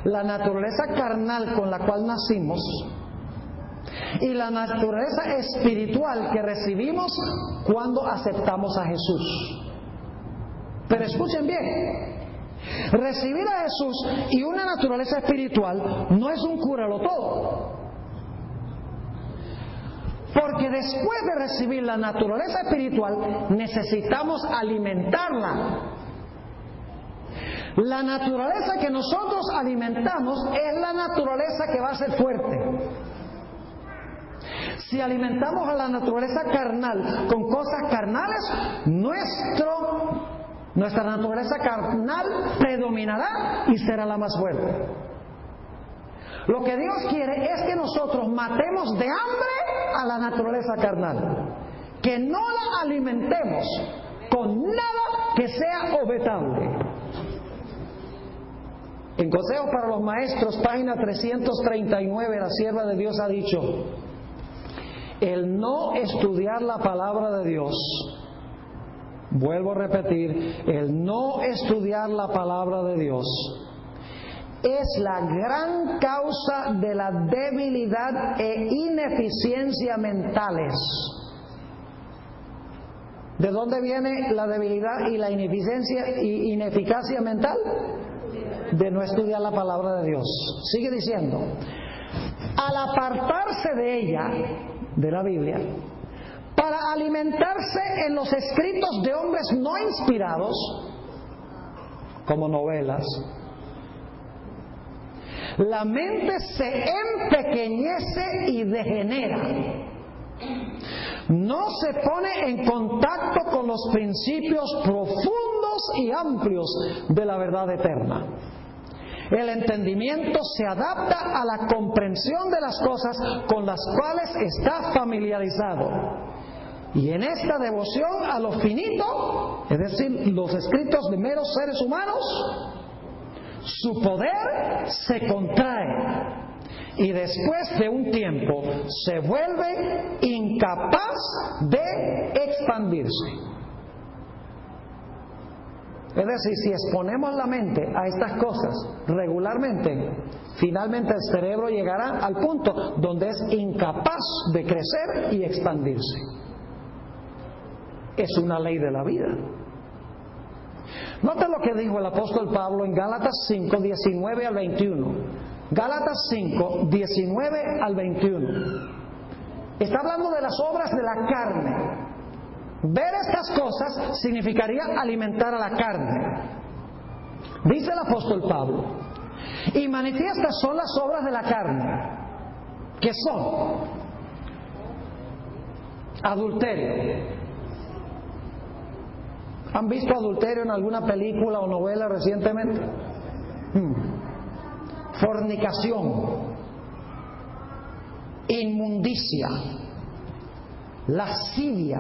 La naturaleza carnal con la cual nacimos y la naturaleza espiritual que recibimos cuando aceptamos a Jesús. Pero escuchen bien, recibir a Jesús y una naturaleza espiritual no es un cúralo todo. Porque después de recibir la naturaleza espiritual, necesitamos alimentarla. La naturaleza que nosotros alimentamos es la naturaleza que va a ser fuerte. Si alimentamos a la naturaleza carnal con cosas carnales, nuestra naturaleza carnal predominará y será la más fuerte. Lo que Dios quiere es que nosotros matemos de hambre a la naturaleza carnal, que no la alimentemos con nada que sea objetable. En Consejos para los Maestros, página 339, la sierva de Dios ha dicho: el no estudiar la palabra de Dios, vuelvo a repetir, el no estudiar la palabra de Dios es la gran causa de la debilidad e ineficiencia mentales. ¿De dónde viene la debilidad y la ineficacia mental? De no estudiar la palabra de Dios. Sigue diciendo: al apartarse de ella, de la Biblia, para alimentarse en los escritos de hombres no inspirados, como novelas, la mente se empequeñece y degenera. No se pone en contacto con los principios profundos y amplios de la verdad eterna. El entendimiento se adapta a la comprensión de las cosas con las cuales está familiarizado. Y en esta devoción a lo finito, es decir, los escritos de meros seres humanos, su poder se contrae y después de un tiempo se vuelve incapaz de expandirse. Es decir, si exponemos la mente a estas cosas regularmente, finalmente el cerebro llegará al punto donde es incapaz de crecer y expandirse. Es una ley de la vida. Nota lo que dijo el apóstol Pablo en Gálatas 5, 19 al 21. Gálatas 5, 19 al 21. Está hablando de las obras de la carne. Ver estas cosas significaría alimentar a la carne. Dice el apóstol Pablo: y manifiestas son las obras de la carne, que son adulterio. ¿Han visto adulterio en alguna película o novela recientemente? Fornicación, inmundicia, lascivia,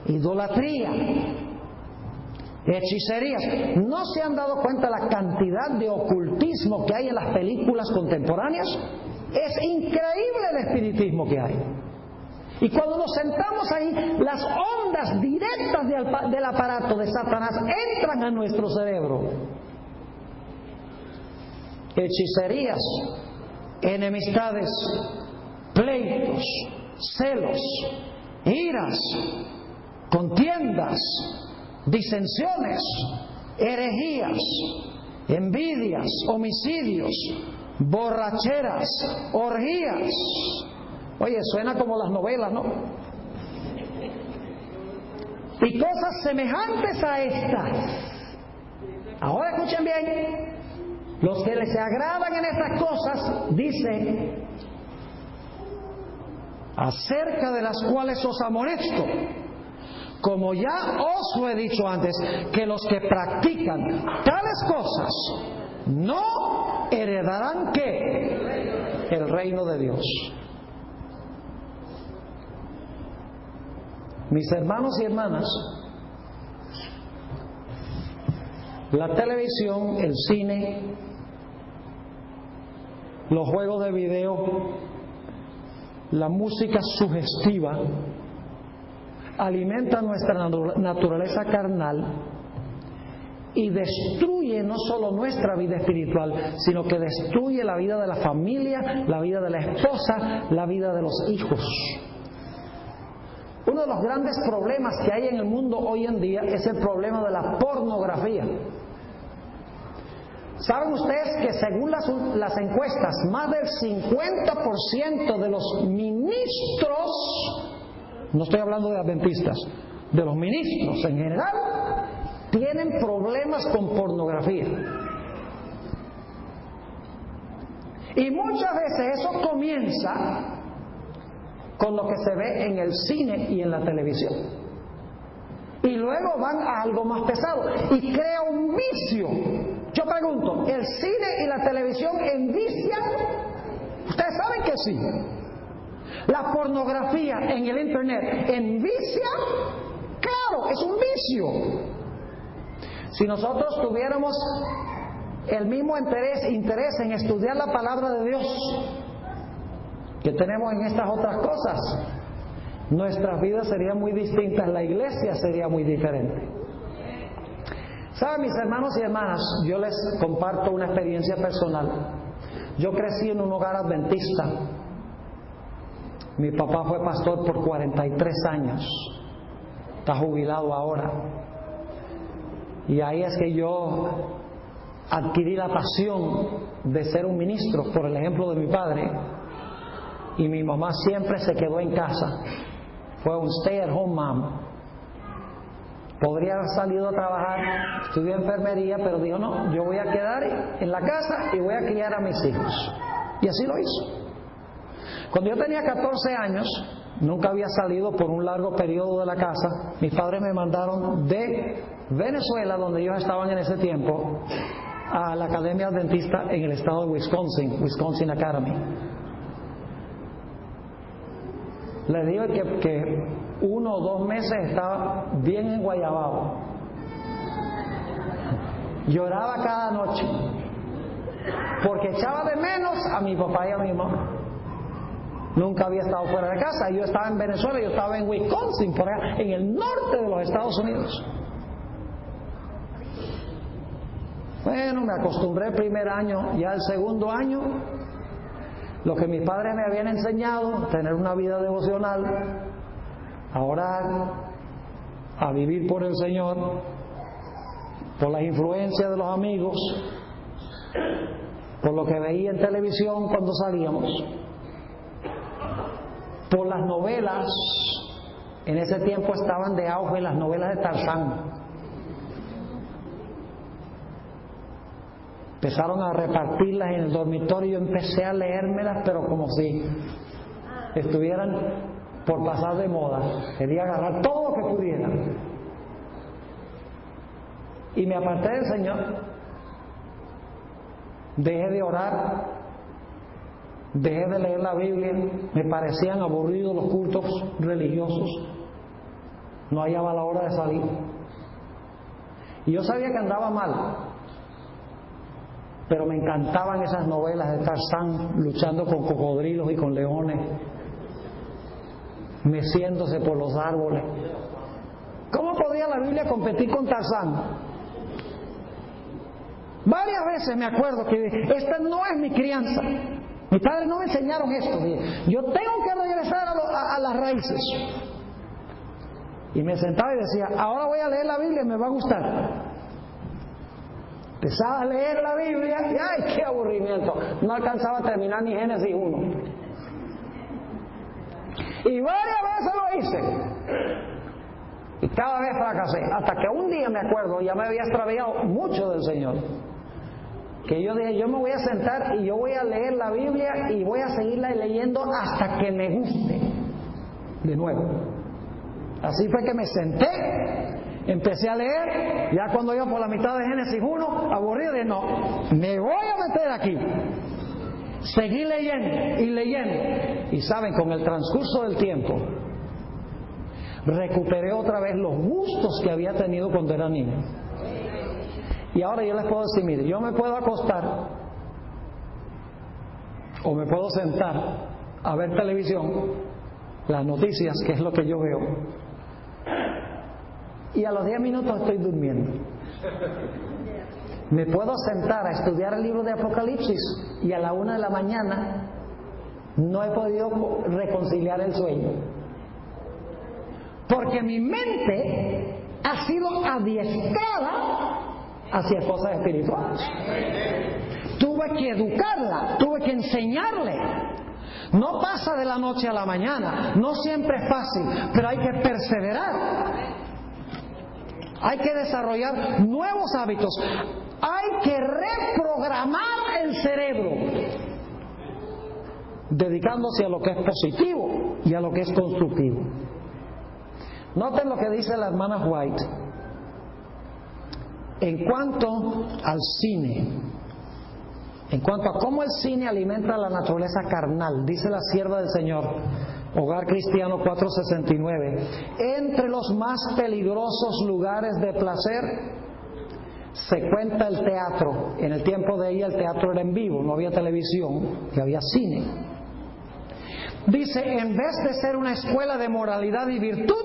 idolatría, hechicerías. ¿No se han dado cuenta la cantidad de ocultismo que hay en las películas contemporáneas? Es increíble el espiritismo que hay. Y cuando nos sentamos ahí, las ondas directas del aparato de Satanás entran a nuestro cerebro. Hechicerías, enemistades, pleitos, celos, iras, contiendas, disensiones, herejías, envidias, homicidios, borracheras, orgías. Oye, suena como las novelas, ¿no? Y cosas semejantes a estas. Ahora escuchen bien. Los que les agradan en estas cosas, dice, acerca de las cuales os amonesto, como ya os lo he dicho antes, que los que practican tales cosas no heredarán ¿qué? El reino de Dios. Mis hermanos y hermanas, la televisión, el cine, los juegos de video, la música sugestiva alimenta nuestra naturaleza carnal y destruye no solo nuestra vida espiritual, sino que destruye la vida de la familia, la vida de la esposa, la vida de los hijos. Uno de los grandes problemas que hay en el mundo hoy en día es el problema de la pornografía. ¿Saben ustedes que según las encuestas, más del 50% de los ministros, no estoy hablando de adventistas, de los ministros en general, tienen problemas con pornografía? Y muchas veces eso comienza con lo que se ve en el cine y en la televisión. Y luego van a algo más pesado y crea un vicio. Yo pregunto, ¿el cine y la televisión envician? Ustedes saben que sí. La pornografía en el internet envicia. Claro, es un vicio. Si nosotros tuviéramos el mismo interés en estudiar la palabra de Dios que tenemos en estas otras cosas, nuestras vidas serían muy distintas, la iglesia sería muy diferente. ¿Saben, mis hermanos y hermanas? Yo les comparto una experiencia personal. Yo crecí en un hogar adventista. Mi papá fue pastor por 43 años. Está jubilado ahora. Y ahí es que yo adquirí la pasión de ser un ministro por el ejemplo de mi padre. Y mi mamá siempre se quedó en casa. Fue un stay-at-home mom. Podría haber salido a trabajar, estudió enfermería, pero dijo, no, yo voy a quedar en la casa y voy a criar a mis hijos. Y así lo hizo. Cuando yo tenía 14 años, nunca había salido por un largo periodo de la casa. Mis padres me mandaron de Venezuela, donde ellos estaban en ese tiempo, a la Academia Adventista en el estado de Wisconsin, Wisconsin Academy. Les digo que 1 o 2 meses estaba bien enguayabado. Lloraba cada noche porque echaba de menos a mi papá y a mi mamá. Nunca había estado fuera de casa. Yo estaba en Venezuela, yo estaba en Wisconsin, por allá, en el norte de los Estados Unidos. Bueno, me acostumbré el primer año, ya el segundo año, lo que mis padres me habían enseñado, tener una vida devocional, a orar, a vivir por el Señor, por las influencias de los amigos, por lo que veía en televisión cuando salíamos, por las novelas. En ese tiempo estaban de auge las novelas de Tarzán. Empezaron a repartirlas en el dormitorio y yo empecé a leérmelas, pero como si estuvieran por pasar de moda. Quería agarrar todo lo que pudiera. Y me aparté del Señor. Dejé de orar. Dejé de leer la Biblia. Me parecían aburridos los cultos religiosos. No hallaba la hora de salir. Y yo sabía que andaba mal. Pero me encantaban esas novelas de Tarzán luchando con cocodrilos y con leones, meciéndose por los árboles. ¿Cómo podía la Biblia competir con Tarzán? Varias veces me acuerdo que dije, esta no es mi crianza. Mis padres no me enseñaron esto. Yo tengo que regresar a las raíces. Y me sentaba y decía, ahora voy a leer la Biblia y me va a gustar. Empezaba a leer la Biblia y ¡ay, qué aburrimiento! No alcanzaba a terminar ni Génesis 1. Y varias veces lo hice. Y cada vez fracasé. Hasta que un día me acuerdo, ya me había extraviado mucho del Señor, que yo dije, yo me voy a sentar y yo voy a leer la Biblia y voy a seguirla leyendo hasta que me guste de nuevo. Así fue que me senté. Empecé a leer, ya cuando iba por la mitad de Génesis 1, aburrido, dije, no, me voy a meter aquí. Seguí leyendo y leyendo. Y saben, con el transcurso del tiempo, recuperé otra vez los gustos que había tenido cuando era niño. Y ahora yo les puedo decir, mire, yo me puedo acostar o me puedo sentar a ver televisión, las noticias, que es lo que yo veo, y a los 10 minutos estoy durmiendo. Me puedo sentar a estudiar el libro de Apocalipsis y a la 1 de la mañana no he podido reconciliar el sueño, porque mi mente ha sido adiestrada hacia cosas espirituales. Tuve que educarla, tuve que enseñarle. No pasa de la noche a la mañana, no siempre es fácil, pero hay que perseverar. Hay que desarrollar nuevos hábitos. Hay que reprogramar el cerebro, dedicándose a lo que es positivo y a lo que es constructivo. Noten lo que dice la hermana White en cuanto al cine, en cuanto a cómo el cine alimenta la naturaleza carnal. Dice la sierva del Señor, Hogar Cristiano 469, entre los más peligrosos lugares de placer se cuenta el teatro. En el tiempo de ella el teatro era en vivo, no había televisión, que había cine. Dice, en vez de ser una escuela de moralidad y virtud,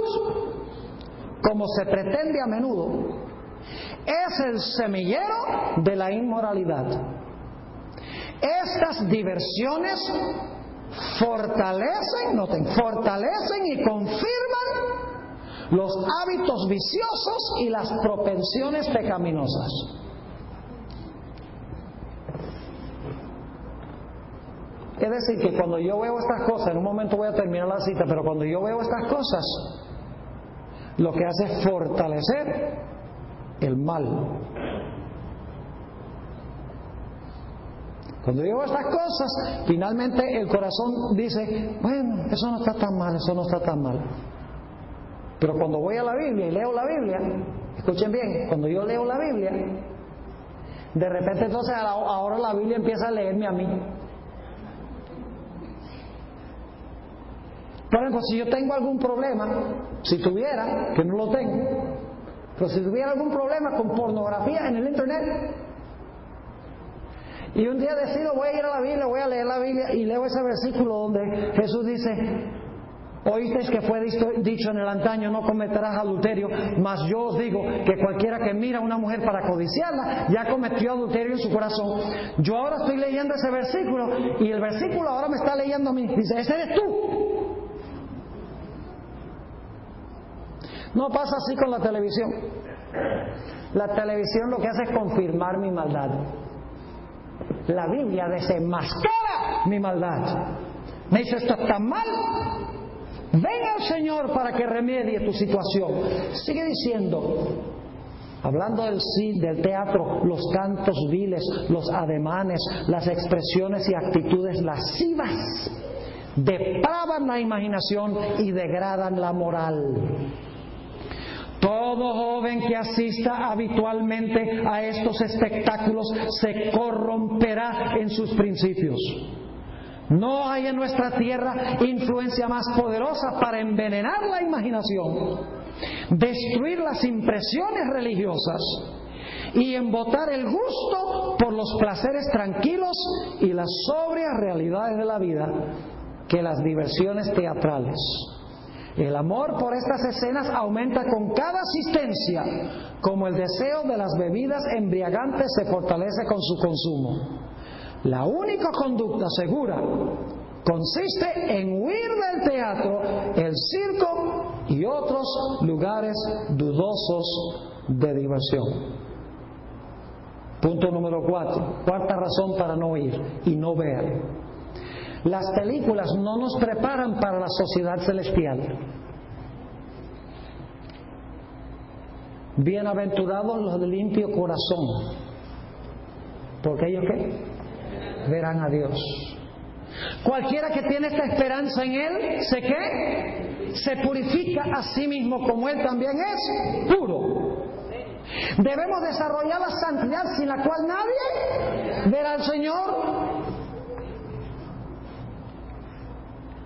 como se pretende a menudo, es el semillero de la inmoralidad. Estas diversiones fortalecen y confirman los hábitos viciosos y las propensiones pecaminosas. Es decir, que cuando yo veo estas cosas, en un momento voy a terminar la cita, pero cuando yo veo estas cosas, lo que hace es fortalecer el mal. Cuando yo veo estas cosas, finalmente el corazón dice, bueno, eso no está tan mal, eso no está tan mal. Pero cuando voy a la Biblia y leo la Biblia, escuchen bien, cuando yo leo la Biblia, de repente entonces ahora la Biblia empieza a leerme a mí. Por ejemplo, si yo tengo algún problema, si tuviera, que no lo tengo, pero si tuviera algún problema con pornografía en el internet, y un día decido voy a ir a la Biblia, voy a leer la Biblia y leo ese versículo donde Jesús dice, oísteis que fue dicho en el antaño, no cometerás adulterio, mas yo os digo que cualquiera que mira a una mujer para codiciarla, ya cometió adulterio en su corazón. Yo ahora estoy leyendo ese versículo y el versículo ahora me está leyendo a mí. Dice, ese eres tú. No pasa así con la televisión. La televisión lo que hace es confirmar mi maldad. La Biblia desenmascara mi maldad. Me dice, esto está mal. Ven al Señor para que remedie tu situación. Sigue diciendo, hablando del teatro, los cantos viles, los ademanes, las expresiones y actitudes lascivas depravan la imaginación y degradan la moral. Todo joven que asista habitualmente a estos espectáculos se corromperá en sus principios. No hay en nuestra tierra influencia más poderosa para envenenar la imaginación, destruir las impresiones religiosas y embotar el gusto por los placeres tranquilos y las sobrias realidades de la vida que las diversiones teatrales. El amor por estas escenas aumenta con cada asistencia, como el deseo de las bebidas embriagantes se fortalece con su consumo. La única conducta segura consiste en huir del teatro, el circo y otros lugares dudosos de diversión. Punto número 4. Cuarta razón para no ir y no ver. Las películas no nos preparan para la sociedad celestial. Bienaventurados los de limpio corazón, porque ellos ¿qué? Verán a Dios. Cualquiera que tiene esta esperanza en Él, se purifica a sí mismo como Él también es puro. Debemos desarrollar la santidad sin la cual nadie verá al Señor.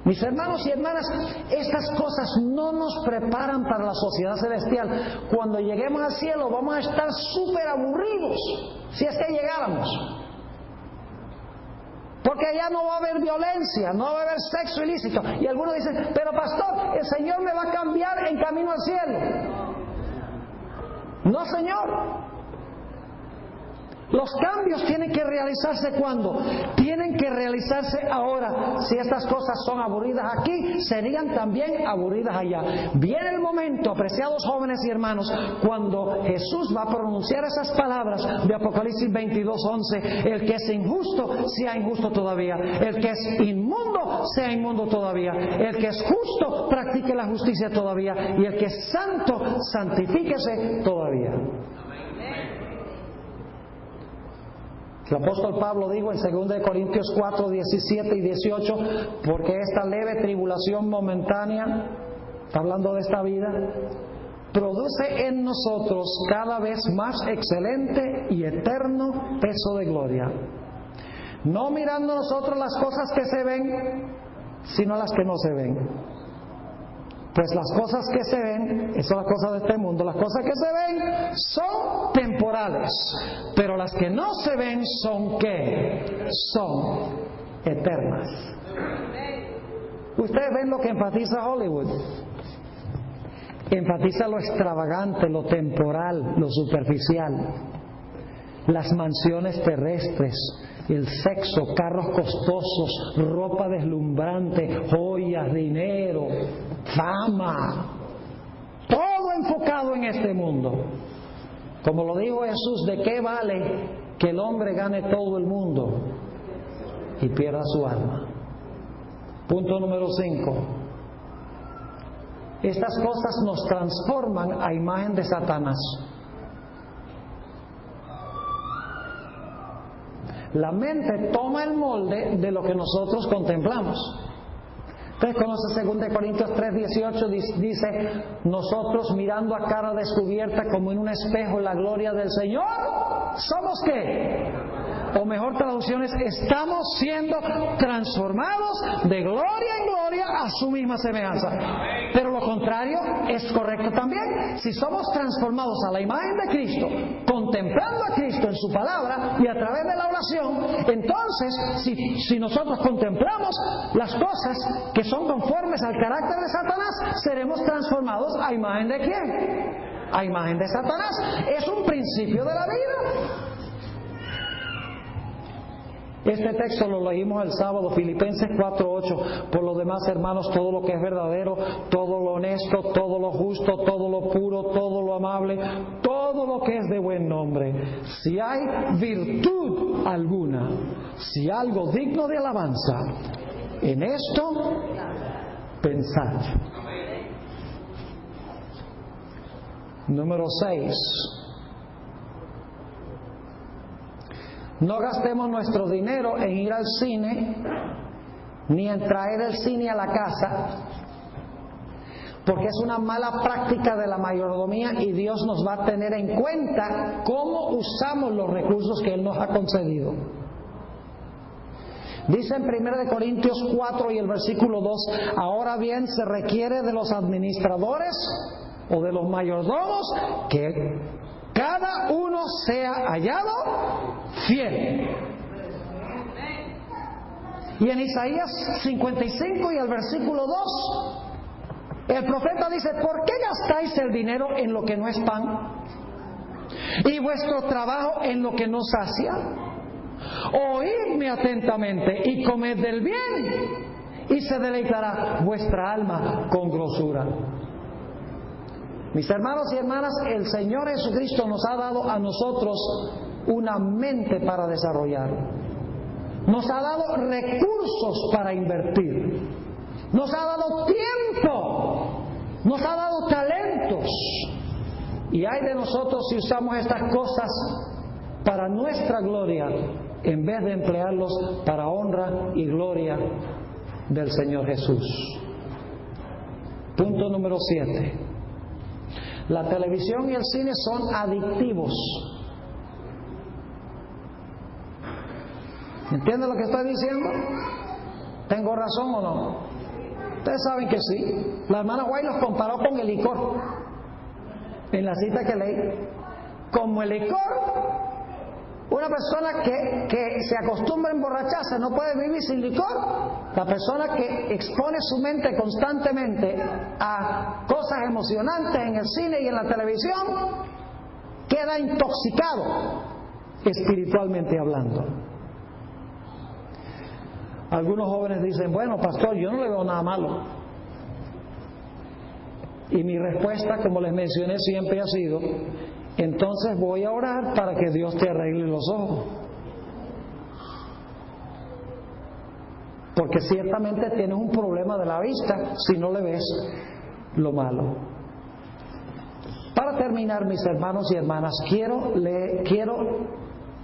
Mis hermanos y hermanas, estas cosas no nos preparan para la sociedad celestial. Cuando lleguemos al cielo vamos a estar súper aburridos, si es que llegáramos. Porque allá no va a haber violencia, no va a haber sexo ilícito. Y algunos dicen, pero pastor, el Señor me va a cambiar en camino al cielo. No, Señor. Los cambios tienen que realizarse ¿cuándo? Tienen que realizarse ahora. Si estas cosas son aburridas aquí, serían también aburridas allá. Viene el momento, apreciados jóvenes y hermanos, cuando Jesús va a pronunciar esas palabras de Apocalipsis 22:11. El que es injusto, sea injusto todavía. El que es inmundo, sea inmundo todavía. El que es justo, practique la justicia todavía. Y el que es santo, santifíquese todavía. El apóstol Pablo dijo en 2 Corintios 4, 17 y 18, porque esta leve tribulación momentánea, está hablando de esta vida, produce en nosotros cada vez más excelente y eterno peso de gloria. No mirando nosotros las cosas que se ven, sino las que no se ven. Pues las cosas que se ven, son las cosas de este mundo, las cosas que se ven son temporales, pero las que no se ven son ¿qué? Son eternas. Ustedes ven lo que enfatiza Hollywood. Enfatiza lo extravagante, lo temporal, lo superficial. Las mansiones terrestres, el sexo, carros costosos, ropa deslumbrante, joyas, dinero, fama, todo enfocado en este mundo. Como lo dijo Jesús, ¿de qué vale que el hombre gane todo el mundo y pierda su alma? Punto número 5. Estas cosas nos transforman a imagen de Satanás. La mente toma el molde de lo que nosotros contemplamos. Ustedes conocen 2 Corintios 3:18, dice, nosotros mirando a cara descubierta como en un espejo la gloria del Señor, ¿somos qué? O mejor traducción es, estamos siendo transformados de gloria en gloria a su misma semejanza. Pero lo contrario es correcto también. Si somos transformados a la imagen de Cristo, contemplando a Cristo en su palabra y a través de la oración, entonces si nosotros contemplamos las cosas que son conformes al carácter de Satanás, seremos transformados a imagen de ¿quién? A imagen de Satanás. Es un principio de la vida. Este texto lo leímos el sábado, Filipenses 4:8. Por lo demás, hermanos, todo lo que es verdadero, todo lo honesto, todo lo justo, todo lo puro, todo lo amable, todo lo que es de buen nombre, si hay virtud alguna, si algo digno de alabanza, en esto pensad. Número 6. No gastemos nuestro dinero en ir al cine, ni en traer el cine a la casa, porque es una mala práctica de la mayordomía y Dios nos va a tener en cuenta cómo usamos los recursos que Él nos ha concedido. Dice en 1 Corintios 4 y el versículo 2, ahora bien se requiere de los administradores o de los mayordomos que cada uno sea hallado fiel. Y en Isaías 55 y el versículo 2, el profeta dice, ¿por qué gastáis el dinero en lo que no es pan? Y vuestro trabajo en lo que no sacia. Oídme atentamente y comed del bien, y se deleitará vuestra alma con grosura. Mis hermanos y hermanas, el Señor Jesucristo nos ha dado a nosotros una mente para desarrollar. Nos ha dado recursos para invertir. Nos ha dado tiempo. Nos ha dado talentos. Y hay de nosotros si usamos estas cosas para nuestra gloria, en vez de emplearlos para honra y gloria del Señor Jesús. Punto número 7. La televisión y el cine son adictivos. ¿Entienden lo que estoy diciendo? ¿Tengo razón o no? Ustedes saben que sí. La hermana White los comparó con el licor en la cita que leí. Como el licor, una persona que se acostumbra a emborracharse no puede vivir sin licor. La persona que expone su mente constantemente a cosas emocionantes en el cine y en la televisión queda intoxicado. espiritualmente hablando. Algunos jóvenes dicen, bueno, pastor, yo no le veo nada malo. Y mi respuesta, como les mencioné, siempre ha sido, entonces voy a orar para que Dios te arregle los ojos. Porque ciertamente tienes un problema de la vista si no le ves lo malo. Para terminar, mis hermanos y hermanas, quiero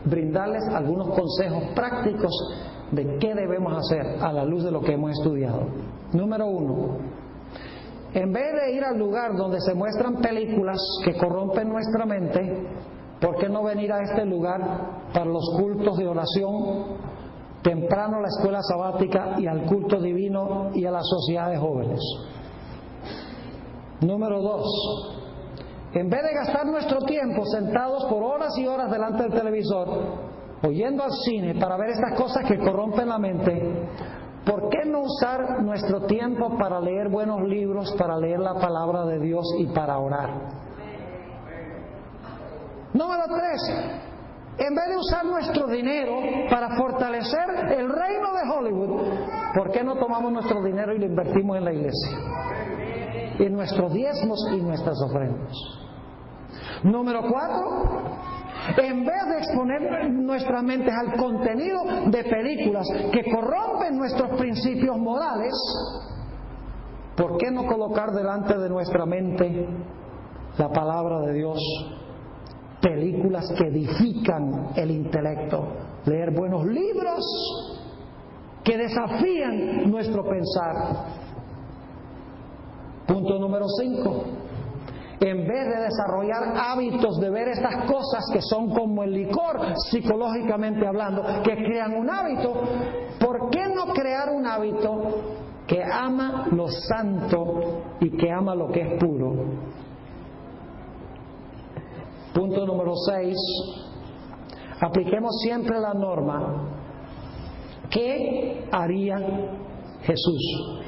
brindarles algunos consejos prácticos de qué debemos hacer a la luz de lo que hemos estudiado. Número 1. En vez de ir al lugar donde se muestran películas que corrompen nuestra mente, ¿por qué no venir a este lugar para los cultos de oración, temprano a la escuela sabática y al culto divino y a la sociedad de jóvenes? Número 2. En vez de gastar nuestro tiempo sentados por horas y horas delante del televisor, oyendo al cine para ver estas cosas que corrompen la mente, ¿por qué no usar nuestro tiempo para leer buenos libros, para leer la palabra de Dios y para orar? Número 3. En vez de usar nuestro dinero para fortalecer el reino de Hollywood, ¿por qué no tomamos nuestro dinero y lo invertimos en la iglesia? En nuestros diezmos y nuestras ofrendas. Número 4. En vez de exponer nuestras mentes al contenido de películas que corrompen nuestros principios morales, ¿por qué no colocar delante de nuestra mente la palabra de Dios? Películas que edifican el intelecto, leer buenos libros que desafían nuestro pensar. Punto número 5. En vez de desarrollar hábitos de ver estas cosas que son como el licor, psicológicamente hablando, que crean un hábito, ¿por qué no crear un hábito que ama lo santo y que ama lo que es puro? Punto número 6. Apliquemos siempre la norma. ¿Qué haría Jesús?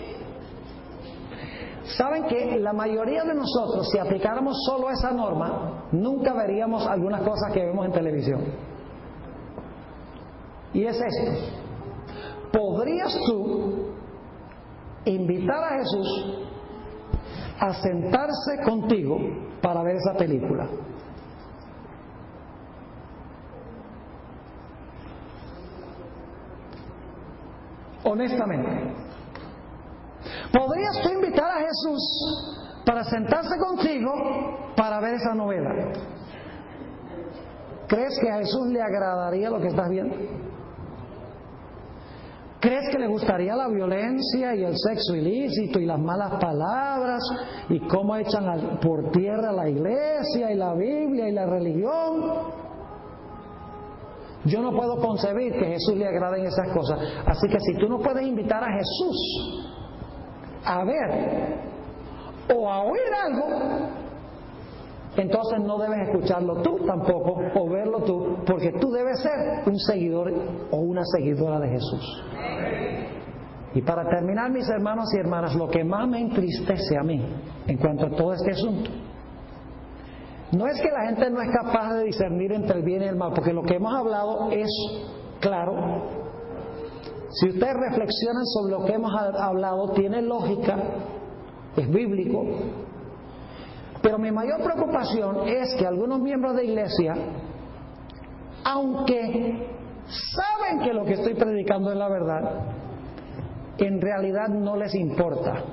Saben que la mayoría de nosotros, si aplicáramos solo esa norma, nunca veríamos algunas cosas que vemos en televisión. Y es esto. ¿Podrías tú invitar a Jesús a sentarse contigo para ver esa película? Honestamente, ¿podrías tú invitar a Jesús para sentarse contigo para ver esa novela? ¿Crees que a Jesús le agradaría lo que estás viendo? ¿Crees que le gustaría la violencia y el sexo ilícito y las malas palabras y cómo echan por tierra la iglesia y la Biblia y la religión? Yo no puedo concebir que a Jesús le agraden esas cosas. Así que si tú no puedes invitar a Jesús a ver o a oír algo, entonces no debes escucharlo tú tampoco o verlo tú, porque tú debes ser un seguidor o una seguidora de Jesús. Y para terminar, mis hermanos y hermanas, lo que más me entristece a mí en cuanto a todo este asunto no es que la gente no es capaz de discernir entre el bien y el mal, porque lo que hemos hablado es claro. Si ustedes reflexionan sobre lo que hemos hablado, tiene lógica, es bíblico. Pero mi mayor preocupación es que algunos miembros de iglesia, aunque saben que lo que estoy predicando es la verdad, en realidad no les importa.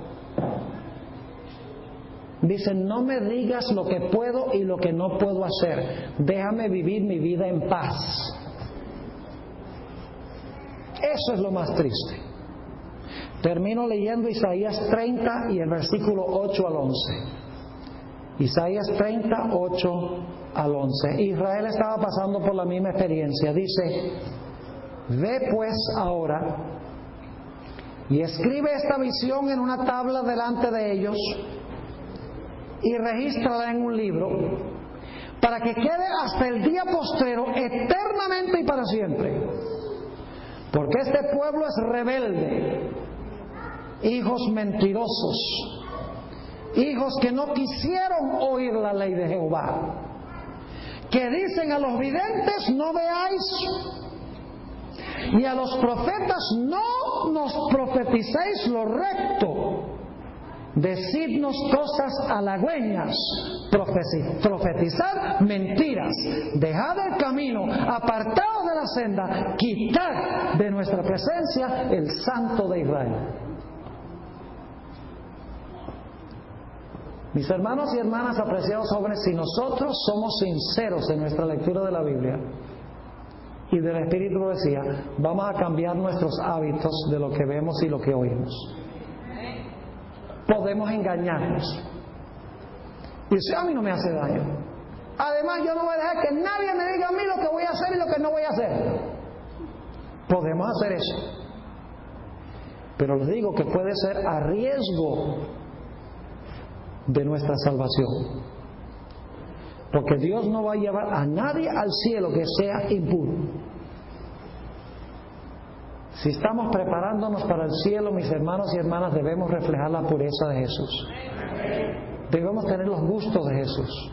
Dicen, no me digas lo que puedo y lo que no puedo hacer. Déjame vivir mi vida en paz. Eso es lo más triste. Termino leyendo Isaías 30 y el versículo 8 al 11. Isaías 30, 8 al 11. Israel estaba pasando por la misma experiencia. Dice, ve pues ahora y escribe esta visión en una tabla delante de ellos y regístrala en un libro para que quede hasta el día postrero eternamente y para siempre. Porque este pueblo es rebelde, hijos mentirosos, hijos que no quisieron oír la ley de Jehová, que dicen a los videntes: no veáis, y a los profetas: no nos profeticéis lo recto, decidnos cosas halagüeñas, profetizar mentiras, dejad el camino, apartaos de la senda, quitad de nuestra presencia el Santo de Israel. Mis hermanos y hermanas, apreciados jóvenes, si nosotros somos sinceros en nuestra lectura de la Biblia y del Espíritu de Profecía, vamos a cambiar nuestros hábitos de lo que vemos y lo que oímos. Podemos engañarnos. Y si a mí no me hace daño. Además, yo no voy a dejar que nadie me diga a mí lo que voy a hacer y lo que no voy a hacer. Podemos hacer eso. Pero les digo que puede ser a riesgo de nuestra salvación. Porque Dios no va a llevar a nadie al cielo que sea impuro. Si estamos preparándonos para el cielo, mis hermanos y hermanas, debemos reflejar la pureza de Jesús. Debemos tener los gustos de Jesús.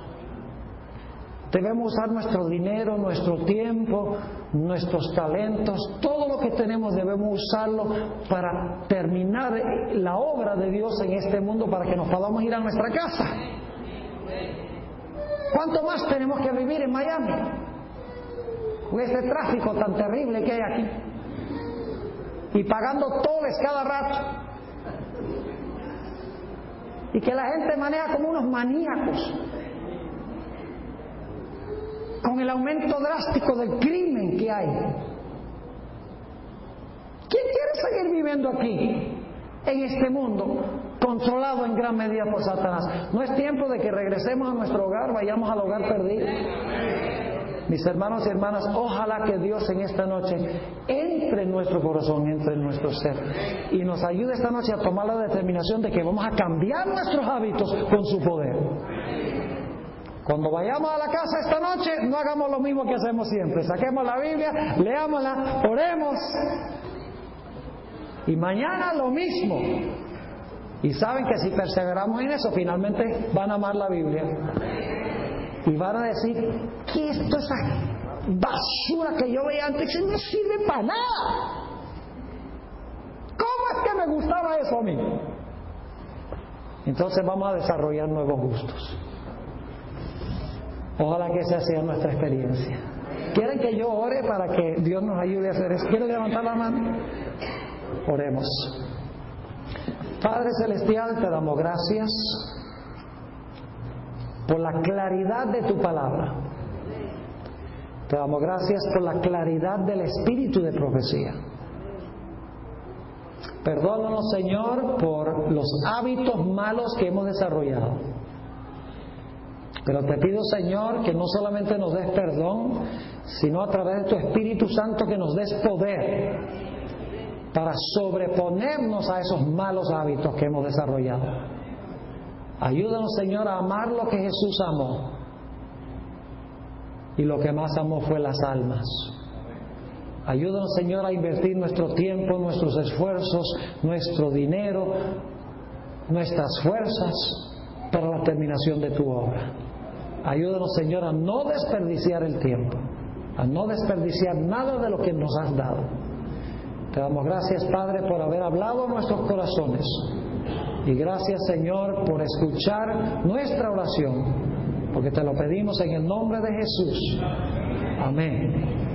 Debemos usar nuestro dinero, nuestro tiempo, nuestros talentos, todo lo que tenemos debemos usarlo para terminar la obra de Dios en este mundo, para que nos podamos ir a nuestra casa. ¿Cuánto más tenemos que vivir en Miami? Con este tráfico tan terrible que hay aquí. Y pagando tolls cada rato. Y que la gente maneja como unos maníacos. Con el aumento drástico del crimen que hay. ¿Quién quiere seguir viviendo aquí, en este mundo, controlado en gran medida por Satanás? No es tiempo de que regresemos a nuestro hogar, vayamos al hogar perdido. Mis hermanos y hermanas, ojalá que Dios en esta noche entre en nuestro corazón, entre en nuestro ser, y nos ayude esta noche a tomar la determinación de que vamos a cambiar nuestros hábitos con su poder. Cuando vayamos a la casa esta noche, no hagamos lo mismo que hacemos siempre. Saquemos la Biblia, leámosla, oremos. Y mañana lo mismo. Y saben que si perseveramos en eso, finalmente van a amar la Biblia. Y van a decir: ¿qué es toda esa basura que yo veía antes? Que no sirve para nada. ¿Cómo es que me gustaba eso a mí? Entonces vamos a desarrollar nuevos gustos. Ojalá que esa sea nuestra experiencia. ¿Quieren que yo ore para que Dios nos ayude a hacer eso? ¿Quieren levantar la mano? Oremos. Padre Celestial, te damos gracias por la claridad de tu palabra. Te damos gracias por la claridad del espíritu de profecía. Perdónanos, Señor, por los hábitos malos que hemos desarrollado. Pero te pido, Señor, que no solamente nos des perdón, sino a través de tu Espíritu Santo que nos des poder para sobreponernos a esos malos hábitos que hemos desarrollado. Ayúdanos, Señor, a amar lo que Jesús amó. Y lo que más amó fue las almas. Ayúdanos, Señor, a invertir nuestro tiempo, nuestros esfuerzos, nuestro dinero, nuestras fuerzas para la terminación de tu obra. Ayúdanos, Señor, a no desperdiciar el tiempo, a no desperdiciar nada de lo que nos has dado. Te damos gracias, Padre, por haber hablado a nuestros corazones. Y gracias, Señor, por escuchar nuestra oración, porque te lo pedimos en el nombre de Jesús. Amén.